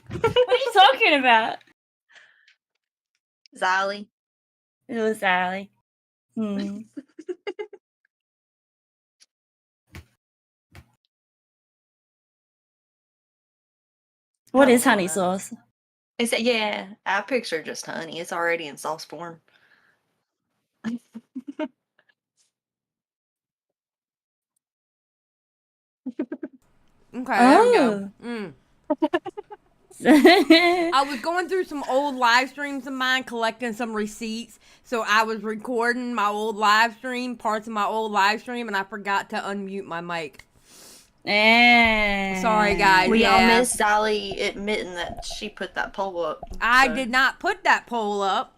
What are you talking about? Xylie. It was Xylie. Hmm. What is honey sauce? Is it? Yeah, I picture just honey. It's already in sauce form. Okay, there we go. I was going through some old live streams of mine, collecting some receipts. So I was recording my old live stream, parts of my old live stream, and I forgot to unmute my mic. Sorry, guys. We all miss Xylie admitting that she put that poll up. I did not put that poll up.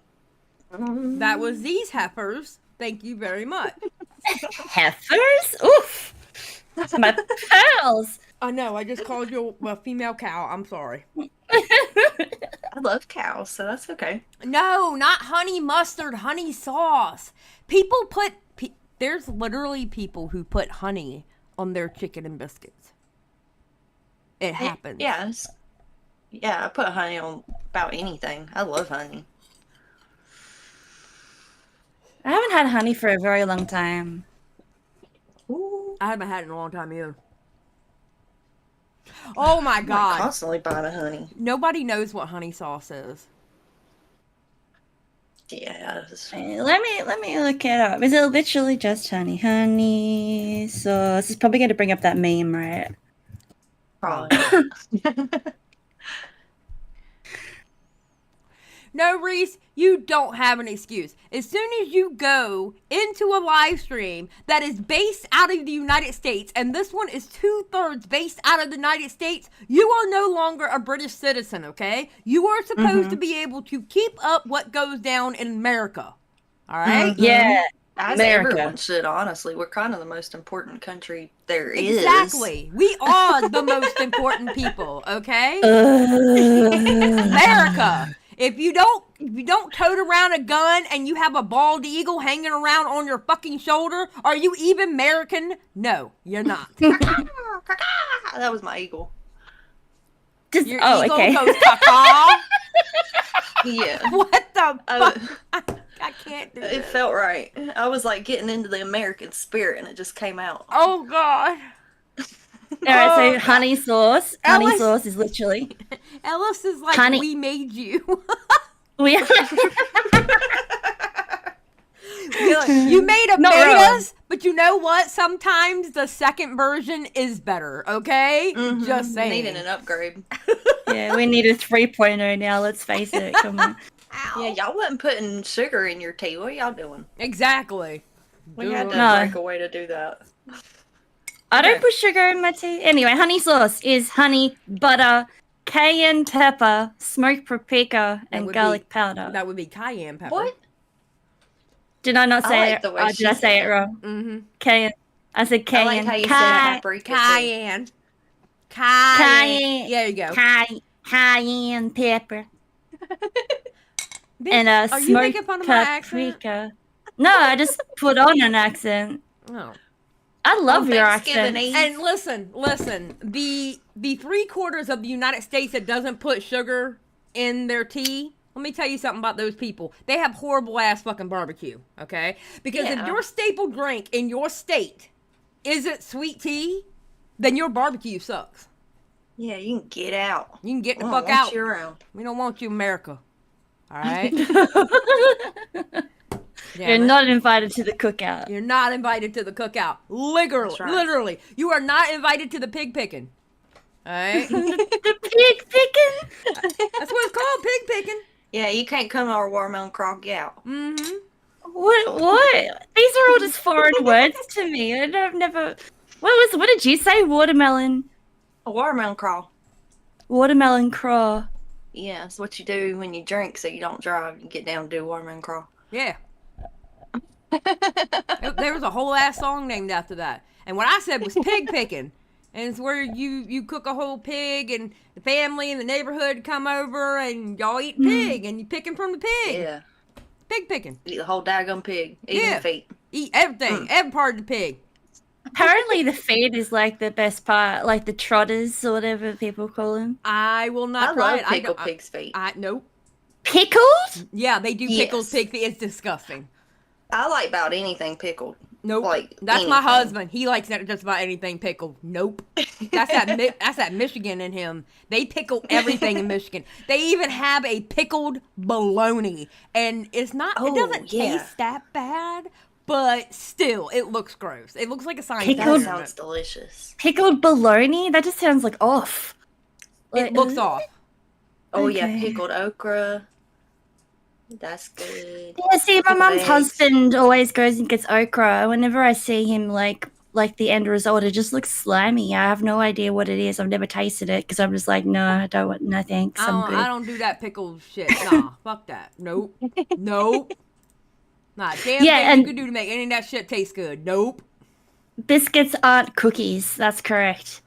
That was these heifers. Thank you very much. Heifers? Oof. My pals. I know. I just called you a female cow. I'm sorry. I love cows, so that's okay. No, not honey mustard, honey sauce. People put. There's literally people who put honey on their chicken and biscuits. It happens. Yes. Yeah, I put honey on about anything. I love honey. I haven't had honey for a very long time. Ooh. I haven't had it in a long time either. Oh my I'm god. constantly buying a honey. Nobody knows what honey sauce is. Yeah. Let me look it up. Is it literally just honey? Honey sauce. It's probably going to bring up that meme, right? Probably. No, Reese, you don't have an excuse. As soon as you go into a live stream that is based out of the United States, and this one is 2/3 based out of the United States, you are no longer a British citizen, okay? You are supposed to be able to keep up what goes down in America. All right? Yeah. As America. everyone should, honestly. We're kind of the most important country there is. Exactly. We are the most important people, okay? Ugh. America. If you don't tote around a gun and you have a bald eagle hanging around on your fucking shoulder, are you even American? No, you're not. That was my eagle. Just, Your oh, eagle okay. goes caw. Yeah. What the I- fuck? I can't do It this. felt right. I was like getting into the American spirit and it just came out. Oh god. All right, so Oh, honey sauce. Honey Alice- sauce is literally Ellis is like, Honey- we made you. we. You made Not us, but you know what? Sometimes the second version is better, okay? Just saying. Needing an upgrade. Yeah, we need a 3.0 now. Let's face it. Come on. Ow. Yeah, y'all wasn't putting sugar in your tea. What y'all doing? Exactly. We had to No. break a way to do that. I don't Okay. put sugar in my tea. Anyway, honey sauce is honey, butter, cayenne pepper, smoked paprika, and would garlic be- powder. That would be cayenne pepper. What? Did I not I say like it? the way Or she did I say said it it. wrong? Mm-hmm. Cayenne. I said I cayenne. like how you said Cay- paprika. too. Cayenne. Cayenne. There you go. Cayenne pepper. Bitch, And are you making smoked fun of my accent? paprika. No, I just put on an accent. Oh. I love On your Thanksgiving accent. Eve. And listen. The 3/4 of the United States that doesn't put sugar in their tea. Let me tell you something about those people. They have horrible ass fucking barbecue. Okay, because if Yeah. your staple drink in your state isn't sweet tea, then your barbecue sucks. Yeah, you can get out. You can get the I fuck don't want out. you around. We don't want you, America. All right. You're Damn it. not invited to the cookout. You're not invited to the cookout. Literally, That's right. literally, you are not invited to the pig picking. All right. The pig picking? That's what it's called, pig picking. Yeah, you can't come to our watermelon crock out. Mm-hmm. What? These are all just foreign words to me. I've never. What did you say? Watermelon. A watermelon crawl. Watermelon craw. Yeah, it's what you do when you drink so you don't drive. You get down and do watermelon crawl. Yeah. There was a whole ass song named after that. And what I said was pig picking. And it's where you cook a whole pig and the family and the neighborhood come over and y'all eat pig and you picking from the pig. Yeah. Pig picking. Eat the whole daggone pig. Even Yeah. the feet. Eat everything, every part of the pig. Apparently, the feet is like the best part, like the trotters or whatever people call them. I will I not try love it. pickled I, pig's feet. nope. Pickled? Yeah, they do pickled Yes. pig feet. It's disgusting. I like about anything pickled. Nope. Like, That's my anything. husband. He likes just about anything pickled. Nope. That's that Michigan in him. They pickle everything in Michigan. They even have a pickled bologna, and it's not. It Oh, doesn't yeah. taste that bad, but still, it looks gross. It looks like a science Pickled- That experiment. sounds delicious. Pickled bologna? That just sounds like off. It looks off. Oh, yeah, Okay. pickled okra. That's good. Yeah, see, my mum's Eggs. husband always goes and gets okra. Whenever I see him, like, like the end result, it just looks slimy. I have no idea what it is. I've never tasted it because I'm just like, no, I don't want. No thanks. I'm good. I don't do that pickled shit. Nah, fuck that. Nope. Nope. Nah, damn Yeah, thing and- you could do to make any of that shit taste good. Nope. Biscuits aren't cookies. That's correct.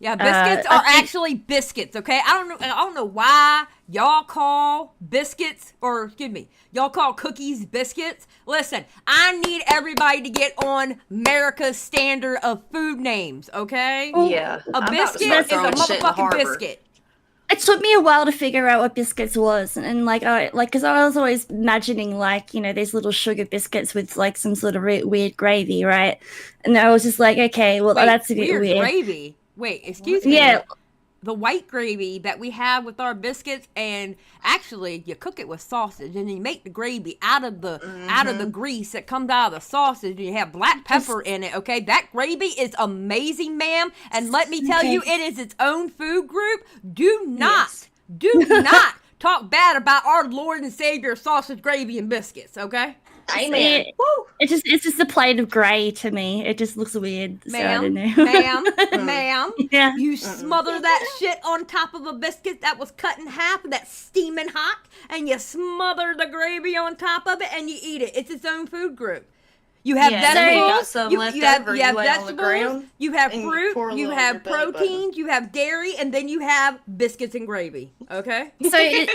Yeah, biscuits I are think- actually biscuits, okay? I don't know why y'all call biscuits, or excuse me, y'all call cookies biscuits. Listen, I need everybody to get on America's standard of food names, okay? Yeah. A I'm about to biscuit start is a throwing shit in the motherfucking harbor. biscuit. It took me a while to figure out what biscuits was, and because I was always imagining these little sugar biscuits with like some sort of weird gravy, right? And I was just like, okay, well Wait, that's a bit weird. gravy. Wait, excuse me. Yeah, The white gravy that we have with our biscuits, and actually you cook it with sausage and you make the gravy out of the grease that comes out of the sausage, and you have black pepper in it, okay? That gravy is amazing, ma'am, and let me tell you, it is its own food group. Do not talk bad about our Lord and Savior sausage gravy and biscuits, okay? Amen. it's just a plate of grey to me. It just looks weird. So I don't know. Ma'am, Yeah. you smother that shit on top of a biscuit that was cut in half, that's steaming hot, and you smother the gravy on top of it, and you eat it. It's its own food group. You have Yeah, and then you got vegetables, some you left have over, you lay on the vegetables, ground, you have and you fruit, pour a you little have on your belly button. proteins, you have dairy, and then you have biscuits and gravy, okay? So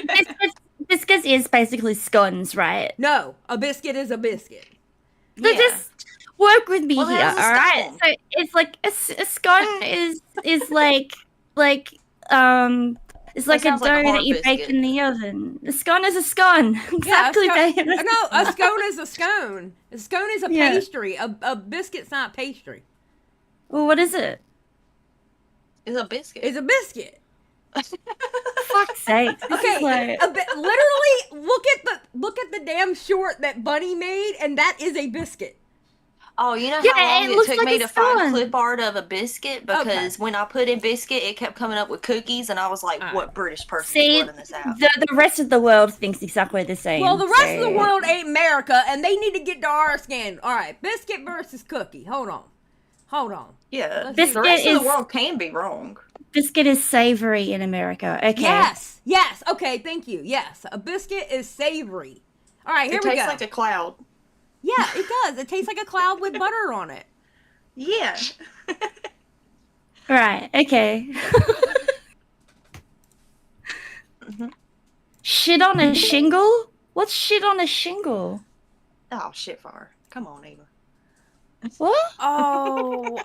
biscuits is basically scones, right? No, a biscuit is a biscuit. So Yeah. just work with me Well, here, how's a all right? scone? So it's like a scone is it's like a sounds dough like a that hard you bake biscuit. in the oven. A scone is a scone. Exactly, Yeah, babe. no, a scone is a scone. A scone is a Yeah. pastry. A biscuit's not pastry. Well, what is it? It's a biscuit. It's a biscuit. Fuck's sake. This Okay, is like, literally look at the damn short that Bunny made, and that is a biscuit. Oh, you know Yeah, how long it it looks took like me a to find scone. clip art of a biscuit? Because when I put in biscuit, it kept coming up with cookies, and I was like, what British person see, is putting this out? the rest of the world thinks exactly the same. Well, the rest of the so- world ain't America, and they need to get to our skin. All right, biscuit versus cookie. Hold on. Yeah, Let's the see. rest of Biscuit the world can be wrong. Biscuit is savory in America. Okay. Yes. Okay, thank you. Yes, a biscuit is savory. All right, here It we go. tastes like a cloud. Yeah, it does. It tastes like a cloud with butter on it. Yeah. Right. Okay. Shit on a shingle? What's shit on a shingle? Oh, shit fire. Come on, Eva. What? Oh,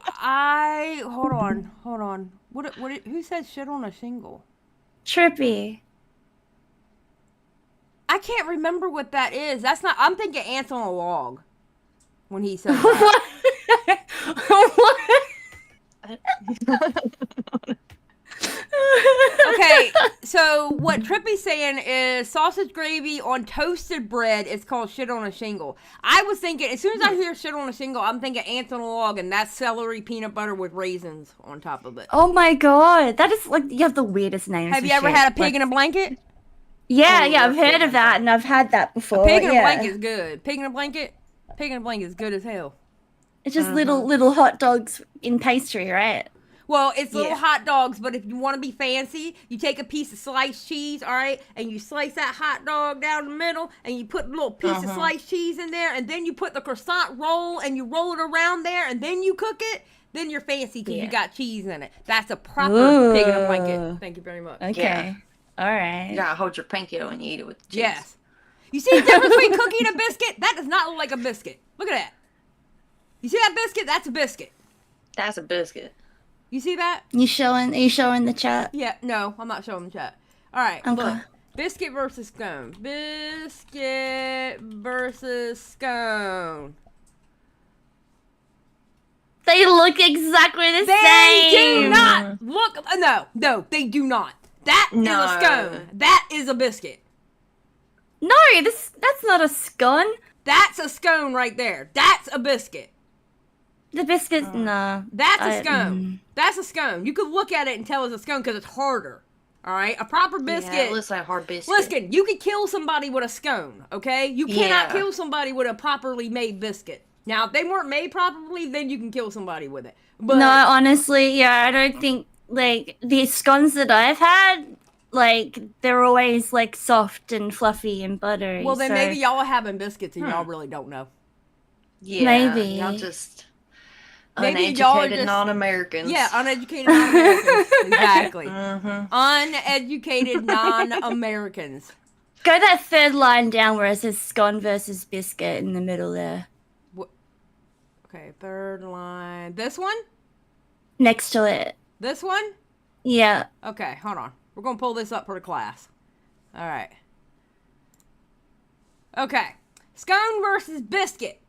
hold on. Who said shit on a shingle? Trippy. I can't remember what that is. I'm thinking ants on a log. When he said that. What? Okay, so what Trippy's saying is sausage gravy on toasted bread is called shit on a shingle. I was thinking, as soon as I hear shit on a shingle, I'm thinking ants on a log, and that's celery peanut butter with raisins on top of it. Oh my god. That is like, you have the weirdest names. Have for you ever shit. had a pig Like- in a blanket? Yeah, Oh, yeah, I've I've heard seen of that, and I've had that before. Pig in a yeah. blanket is good. Pig in a blanket is good as hell. It's just little hot dogs in pastry, right? Well, it's little Yeah. hot dogs, but if you want to be fancy, you take a piece of sliced cheese, all right, and you slice that hot dog down the middle, and you put a little piece of sliced cheese in there, and then you put the croissant roll, and you roll it around there, and then you cook it. Then you're fancy because you got cheese in it. That's a proper pig in a blanket. Thank you very much. Okay. Yeah. All right. You gotta hold your pinky when you eat it with the cheese. Yes. You see the difference between cookie and a biscuit? That does not look like a biscuit. Look at that. You see that biscuit? That's a biscuit. That's a biscuit. You see that? Are you showing the chat? Yeah, no, I'm not showing the chat. All right, Okay. look. Biscuit versus scone. Biscuit versus scone. They look exactly the They same. do not look. No, they do not. That is No. a scone. That is a biscuit. No, that's not a scone. That's a scone right there. That's a biscuit. The biscuits, nah. That's a scone. That's a scone. You could look at it and tell it's a scone because it's harder. All right, a proper biscuit. Yeah, it looks like a hard biscuit. Listen, you could kill somebody with a scone, okay? You cannot Yeah. kill somebody with a properly made biscuit. Now, if they weren't made properly, then you can kill somebody with it. But No, honestly, yeah, I don't think, like, the scones that I've had, like, they're always, like, soft and fluffy and buttery. well, then so maybe y'all are having biscuits and y'all really don't know. Yeah, Maybe. y'all just Maybe uneducated y'all are just- non-Americans. Yeah, uneducated non-Americans. Exactly. Mm-hmm. Uneducated non-Americans. Go that third line down where it says scone versus biscuit in the middle there. Okay, third line. This one? Next to it. This one? Yeah. Okay, hold on. We're going to pull this up for the class. All right. Okay. Scone versus biscuit.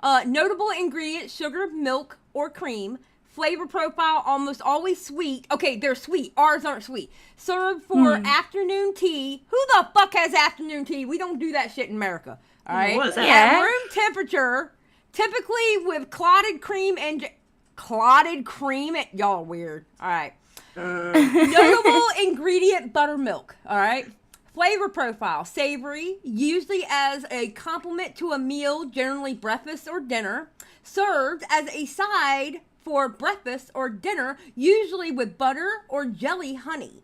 Notable ingredients, sugar, milk, or cream. Flavor profile, almost always sweet. Okay, they're sweet. Ours aren't sweet. Served for afternoon tea. Who the fuck has afternoon tea? We don't do that shit in America. All right? What is that? Yeah. At room temperature, typically with clotted cream and... Clotted cream? Y'all are weird. All right. Notable ingredient, buttermilk. All right. Flavor profile, savory, usually as a complement to a meal, generally breakfast or dinner. Served as a side for breakfast or dinner, usually with butter or jelly honey.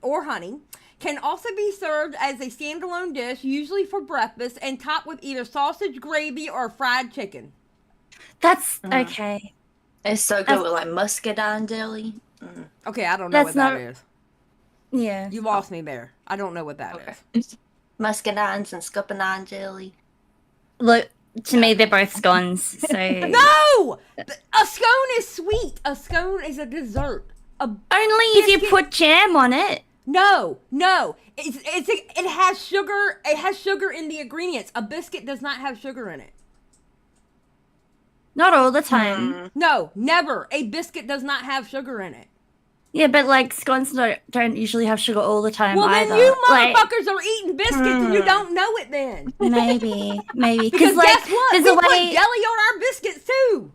Can also be served as a standalone dish, usually for breakfast, and topped with either sausage gravy or fried chicken. That's okay. It's so good with like muscadine jelly. Okay, I don't know That's what that not- is. Yeah. You lost me there. I don't know what that Okay. is. Muscadines and scuppernine jelly. Look, to me, they're both scones. So No! A scone is sweet. A scone is a dessert. only if you put jam on it. No. It has sugar. It has sugar in the ingredients. A biscuit does not have sugar in it. Not all the time. No, never. A biscuit does not have sugar in it. Yeah, but like scones don't usually have sugar all the time Well, either. then you Like, motherfuckers are eating biscuits and you don't know it then. maybe. Because like, guess what? there's We a put way. jelly on our biscuits too.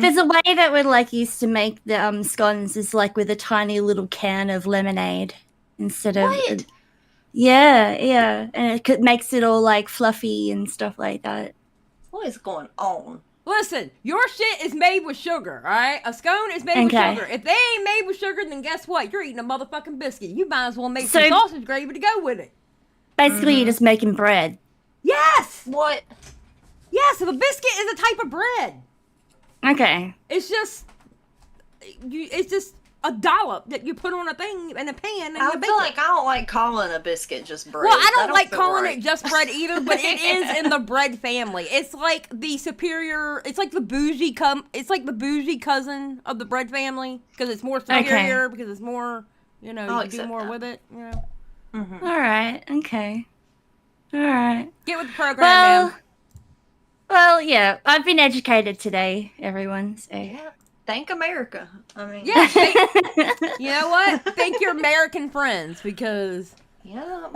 There's a way that we like used to make the scones is like with a tiny little can of lemonade instead of. What? Yeah, and makes it all like fluffy and stuff like that. What is going on? Listen, your shit is made with sugar, all right? A scone is made with Okay. sugar. If they ain't made with sugar, then guess what? You're eating a motherfucking biscuit. You might as well make So- some sausage gravy to go with it. Basically, you're just making bread. Yes! What? Yes, a biscuit is a type of bread. Okay. It's just a dollop that you put on a thing in a pan and I you bake feel it. like I don't like calling a biscuit just bread. Well, I don't That like feel calling right. it just bread either, but it is in the bread family. It's like the superior. It's like the bougie It's like the bougie cousin of the bread family because it's more superior because it's more. You know, I'll you can do accept more that. with it. You know, All right. Okay. All right. get with the program, man. Well, yeah. I've been educated today, everyone. So. Yeah. Thank America. I mean, Yeah, you know what? Thank your American friends because. yeah.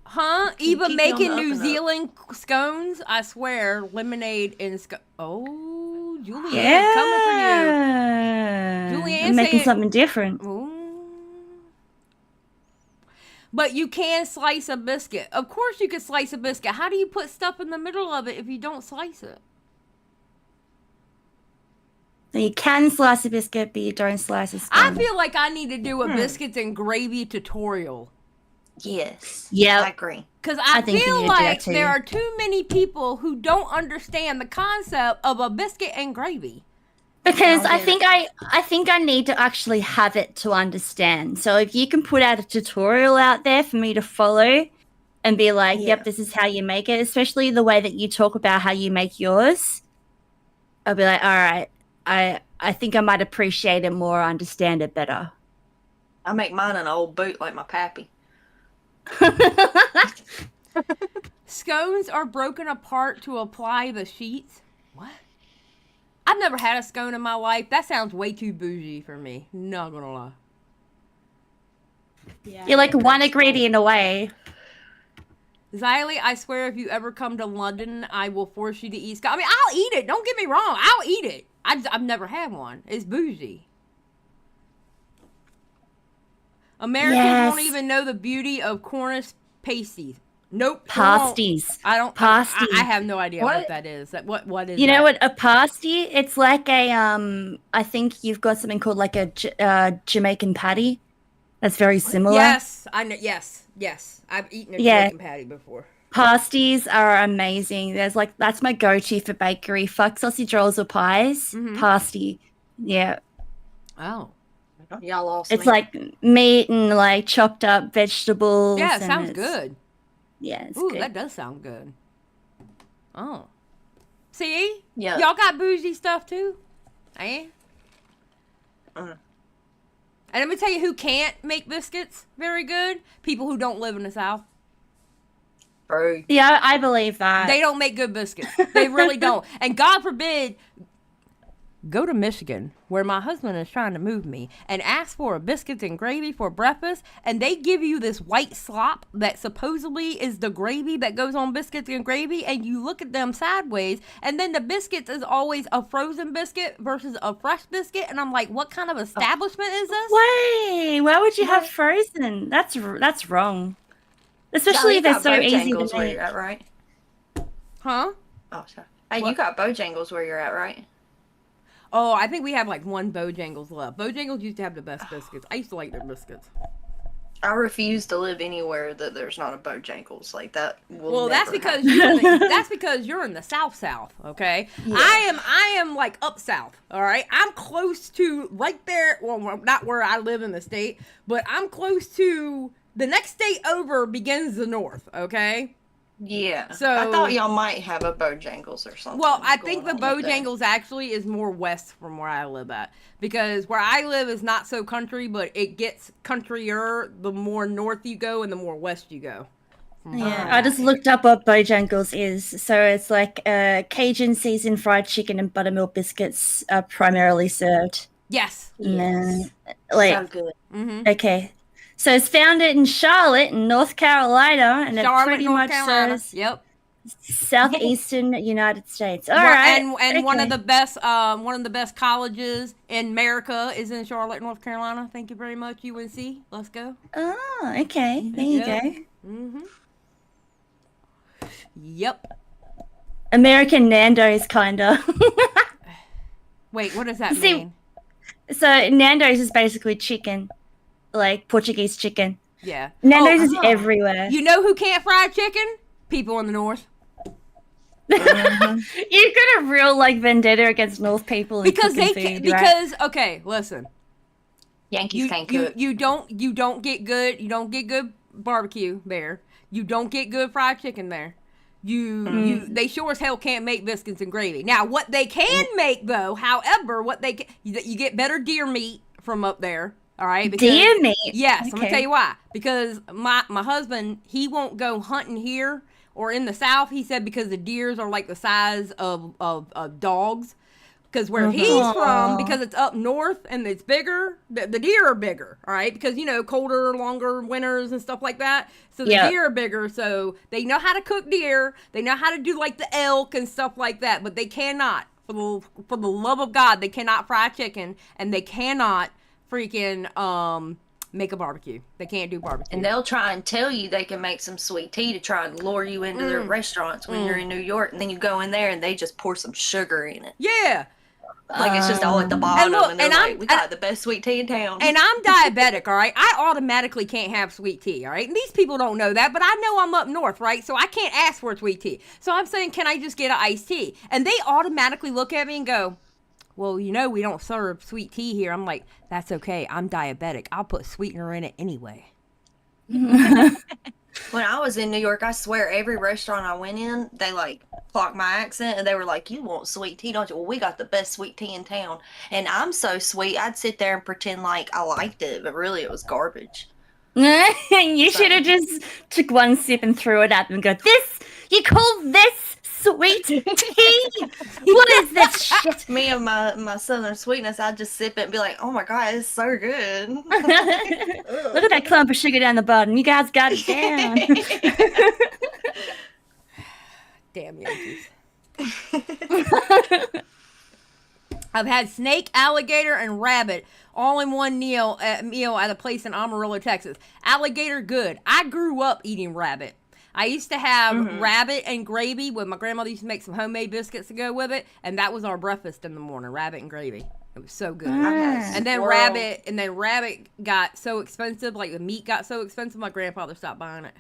Huh? Eva keep making on the up New and up. Zealand scones? I swear, lemonade and Oh, Julianne's coming for Yeah. Julianne I'm making said- something different. you. Ooh. But you can slice a biscuit. Of course you can slice a biscuit. How do you put stuff in the middle of it if you don't slice it? So you can slice a biscuit, but you don't slice a I scone. feel like I need to do a biscuits and gravy tutorial. Yes. Yep. I agree. Because I think you feel need to do that like too. there are too many people who don't understand the concept of a biscuit and gravy. Because I'll I get think I think I need to actually have it to understand. So if you can put out a tutorial out there for me to follow and be like, Yeah. yep, this is how you make it, especially the way that you talk about how you make yours, I'll be like, all right, I think I might appreciate it more, understand it better. I make mine in an old boot like my pappy. Scones are broken apart to apply the sheets. What? I've never had a scone in my life. That sounds way too bougie for me. Not gonna lie. You're like one ingredient away. Xylie, I swear if you ever come to London, I will force you to eat scone. I mean, I'll eat it. Don't get me wrong. I'll eat it. I've never had one. It's bougie. Americans Yes. won't even know the beauty of Cornish pasties. Nope. Pasties. I don't. Pasty. I have no idea what What? that is. What is? You know that? what a pasty? It's like a I think you've got something called like a Jamaican patty. That's very similar. Yes, I know. Yes. I've eaten a Yeah. Jamaican patty before. Pasties are amazing. That's my go-to for bakery. Fuck sausage rolls or pies. Pasty. Yeah. Oh. Y'all lost It's me. like meat and like chopped up vegetables. Yeah, it and sounds it's- good. Yeah, it's Ooh, good. that does sound good. Oh. See? Yeah. Y'all got bougie stuff too? Eh? Mm. And let me tell you who can't make biscuits very good. People who don't live in the South. Bro. Yeah, I believe that. They don't make good biscuits. They really don't. And God forbid, go to Michigan, where my husband is trying to move me, and ask for a biscuits and gravy for breakfast, and they give you this white slop that supposedly is the gravy that goes on biscuits and gravy, and you look at them sideways, and then the biscuits is always a frozen biscuit versus a fresh biscuit, and I'm like, what kind of establishment is this? Why? Why would you have frozen? That's wrong. Especially if they're so easy to where make. you're at, right? Huh? Oh, sorry. Hey, What? you got Bojangles where you're at, right? Oh, I think we have like one Bojangles left. Bojangles used to have the best biscuits. I used to like their biscuits. I refuse to live anywhere that there's not a Bojangles. Like that will Well, that's never because happen. that's because you're in the South, okay? I am like up south, all right? I'm close to right there, well, not where I live in the state, but I'm close to the next state over begins the north, okay? Yeah. So- I thought y'all might have a Bojangles or something. Well, I think the going on with that. Bojangles actually is more west from where I live at. Because where I live is not so country, but it gets countryer the more north you go and the more west you go. Yeah, I just looked up what Bojangles is. So it's like Cajun seasoned fried chicken and buttermilk biscuits are primarily served. Yes. And then, So like, good. Mm-hmm. okay. So it's founded in Charlotte, in North Carolina, and it Charlotte, pretty North much Carolina. says Yep. southeastern United States. All Well, right, and one of okay. the best colleges in America is in Charlotte, North Carolina. Thank you very much, UNC. Let's go. Oh, okay. There you Yeah. go. Mm-hmm. Yep. American Nando's, kinda. Wait, what does that See- mean? So Nando's is basically chicken, like Portuguese chicken. Yeah. Nando's Oh, is everywhere. you know who can't fry chicken? People in the north. You've got a real like vendetta against North people and Because cooking they can, food, right? because okay, listen. Yankees can't cook. You don't get good barbecue there. You don't get good fried chicken there. They sure as hell can't make biscuits and gravy. Now, what they can make though, however, you get better deer meat from up there. All right, Deer meat. Yes, I'm gonna Okay. tell you why. Because my husband, he won't go hunting here or in the South. He said because the deers are like the size of dogs. Because where he's from, because it's up north and it's bigger, the deer are bigger, all right? Because, colder, longer winters and stuff like that. So the Yep. deer are bigger, so they know how to cook deer. They know how to do, like, the elk and stuff like that. But they cannot, for the love of God, they cannot fry chicken. And they cannot freaking make a barbecue. They can't do barbecue. And they'll try and tell you they can make some sweet tea to try and lure you into their restaurants when you're in New York. And then you go in there and they just pour some sugar in it. Yeah. Like it's just all at the bottom. look, And they're and like, we got the best sweet tea in town. And I'm diabetic, all right? I automatically can't have sweet tea, all right? And these people don't know that, but I know I'm up north, right? So I can't ask for a sweet tea. So I'm saying, can I just get an iced tea? And they automatically look at me and go, well, we don't serve sweet tea here. I'm like, that's okay. I'm diabetic. I'll put sweetener in it anyway. When I was in New York, I swear every restaurant I went in, they like clocked my accent and they were like, you want sweet tea, don't you? Well, we got the best sweet tea in town. And I'm so sweet, I'd sit there and pretend like I liked it, but really it was garbage. You should have just took one sip and threw it up and go, you call this sweet tea? What is this shit? Me and my southern sweetness, I'd just sip it and be like, oh my God, it's so good. Look at that clump of sugar down the bottom. You guys got it down. Damn Yankees. I've had snake, alligator, and rabbit all in one meal at a place in Amarillo, Texas. Alligator, good. I grew up eating rabbit. I used to have rabbit and gravy when my grandmother used to make some homemade biscuits to go with it, and that was our breakfast in the morning, rabbit and gravy. It was so good. And then rabbit got so expensive, like the meat got so expensive, my grandfather stopped buying it.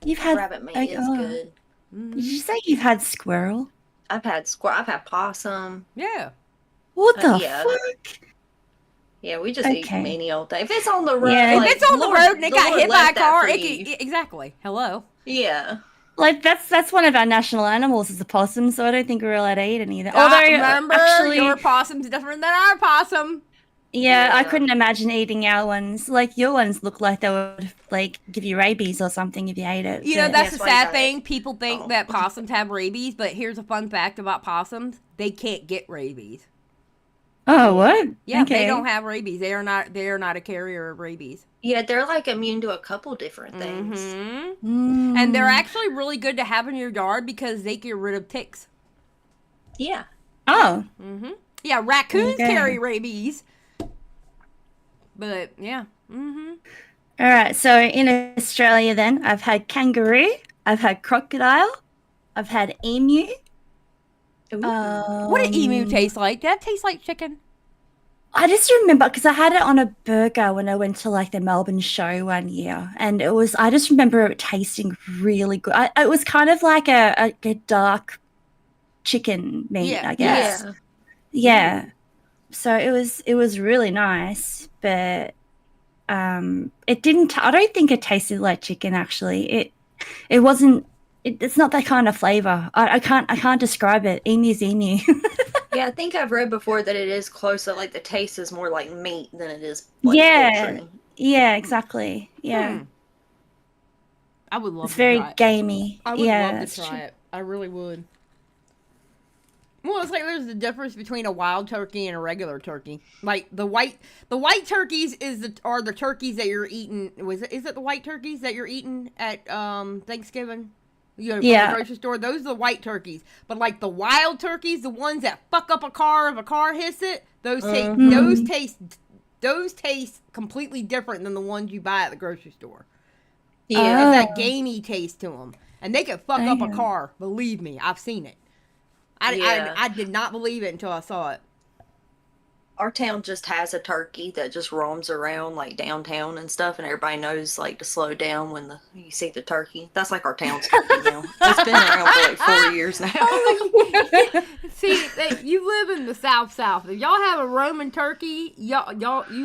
You've had rabbit meat is good. Did you say you've had squirrel? I've had squirrel. I've had possum. Yeah. What the yeah. fuck? Yeah, we just eat meany old thing. If it's on the road, Yeah. If it's on the road and it got hit by a car, exactly. Hello. Yeah. Like that's one of our national animals is a possum, so I don't think we're allowed to eat any either. Although remember, your possum's different than our possum. Yeah, I couldn't imagine eating our ones. Like your ones look like they would like give you rabies or something if you ate it. You know, that's the sad thing. People think that possums have rabies, but here's a fun fact about possums: they can't get rabies. Oh, what? Yeah, they don't have rabies. They are not a carrier of rabies. Yeah, they're like immune to a couple different things. And they're actually really good to have in your yard because they get rid of ticks. Yeah. Oh. Yeah, raccoons carry rabies. But yeah. All right. So in Australia, then I've had kangaroo, I've had crocodile, I've had emu. What did emu taste like? Did that taste like chicken? I just remember because I had it on a burger when I went to like the Melbourne show one year, and I just remember it tasting really good. It was kind of like a dark chicken meat, I guess. Yeah. So it was really nice, but it didn't. I don't think it tasted like chicken. Actually, it wasn't. It's not that kind of flavor. I can't describe it. Emu's emu. Yeah, I think I've read before that it is closer. Like the taste is more like meat than it is. Like poultry. Yeah, exactly. Yeah. I would love. It's very gamey. I would love to try it. I really would. Well, it's like there's a difference between a wild turkey and a regular turkey. Like the white turkeys are the turkeys that you're eating. Is it the white turkeys that you're eating at Thanksgiving? You go to the grocery store. Those are the white turkeys. But like the wild turkeys, the ones that fuck up a car if a car hits it, those taste completely different than the ones you buy at the grocery store. Yeah, it's that gamey taste to them, and they can fuck up a car. Believe me, I've seen it. I did not believe it until I saw it. Our town just has a turkey that just roams around like downtown and stuff, and everybody knows like to slow down when you see the turkey. That's like our town's turkey now. It's been around for like 4 years now. See, you live in the South. If y'all have a Roman turkey, you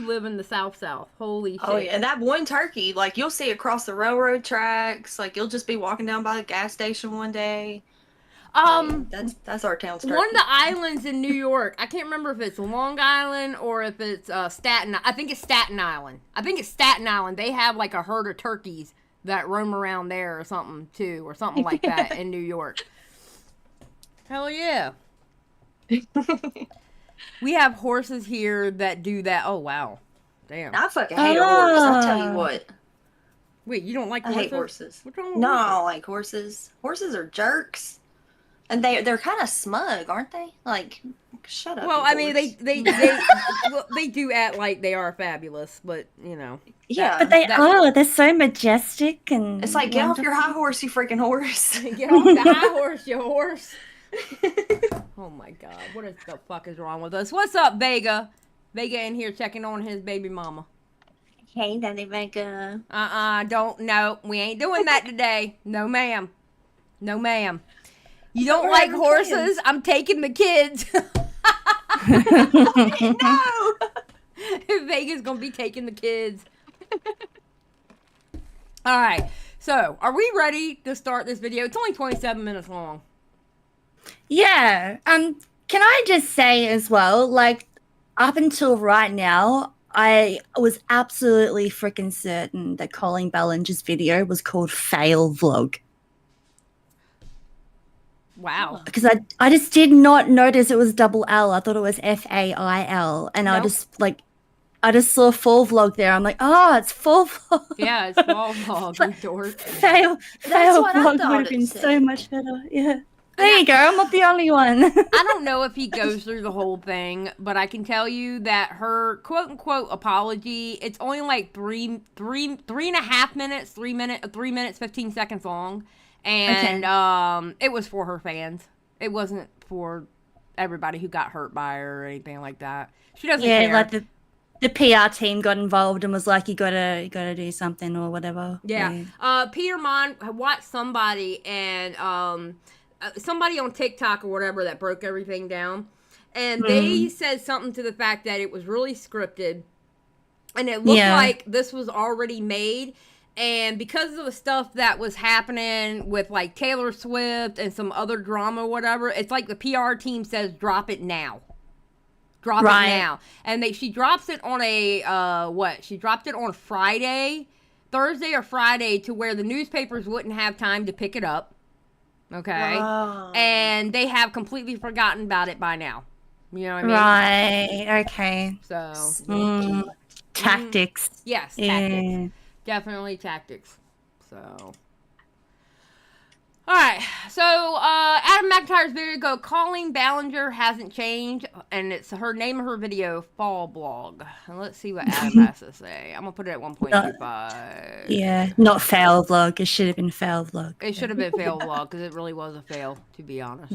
live in the South. Holy shit! Oh yeah, and that one turkey, like you'll see across the railroad tracks. Like you'll just be walking down by the gas station one day. That's our town's turkey. One of the islands in New York, I can't remember if it's Long Island or if it's Staten. I think it's Staten Island. They have like a herd of turkeys that roam around there or something too, or something like that in New York. Hell yeah. We have horses here that do that. Oh wow, damn. I fucking hate a horse. I'll tell you what. Wait, you don't like horses? I hate horses. What's wrong with No, horses? I don't like horses. Horses are jerks. And they're kind of smug, aren't they? Like, shut up. Well, I mean, they do act like they are fabulous, but you know. Yeah, but they're so majestic and. It's like, get off your high horse, you freaking horse. Get off the high horse, you horse. Oh my God, what the fuck is wrong with us? What's up, Vega? Vega in here checking on his baby mama. Hey, Daddy Vega. No, we ain't doing that today. No, ma'am. No, ma'am. You don't like horses? Kids. I'm taking the kids. No. Vega's gonna be taking the kids. All right. So, are we ready to start this video? It's only 27 minutes long. Yeah. Can I just say as well, like, up until right now, I was absolutely freaking certain that Colleen Ballinger's video was called Fail Vlog. Wow. Because I just did not notice it was double L. I thought it was FAIL. And I just saw full vlog there. I'm like, oh, it's full vlog. Yeah, it's full vlog. Fail vlog would have been so much better. Yeah. There you go. I'm not the only one. I don't know if he goes through the whole thing, but I can tell you that her quote unquote apology, it's only like three and a half minutes, 3 minutes, 15 seconds long. And it was for her fans. It wasn't for everybody who got hurt by her or anything like that. She doesn't care. Like the PR team got involved and was like, you gotta do something or whatever. Yeah. Peter Mon watched somebody and somebody on TikTok or whatever that broke everything down, and they said something to the fact that it was really scripted, and it looked like this was already made. And because of the stuff that was happening with like Taylor Swift and some other drama or whatever, it's like the PR team says, drop it now. Drop it now. And she drops it on she dropped it on Thursday or Friday, to where the newspapers wouldn't have time to pick it up. Okay. Oh. And they have completely forgotten about it by now. You know what I mean? Right. Okay. So. Tactics. Yes, tactics. Definitely tactics. So. Alright, so Adam McIntyre's video, Colleen Ballinger hasn't changed, and it's her name of her video, Fall Blog. And let's see what Adam has to say. I'm going to put it at 1.25. Yeah, not fail vlog. It should have been fail vlog. It should have been fail vlog, because it really was a fail, to be honest.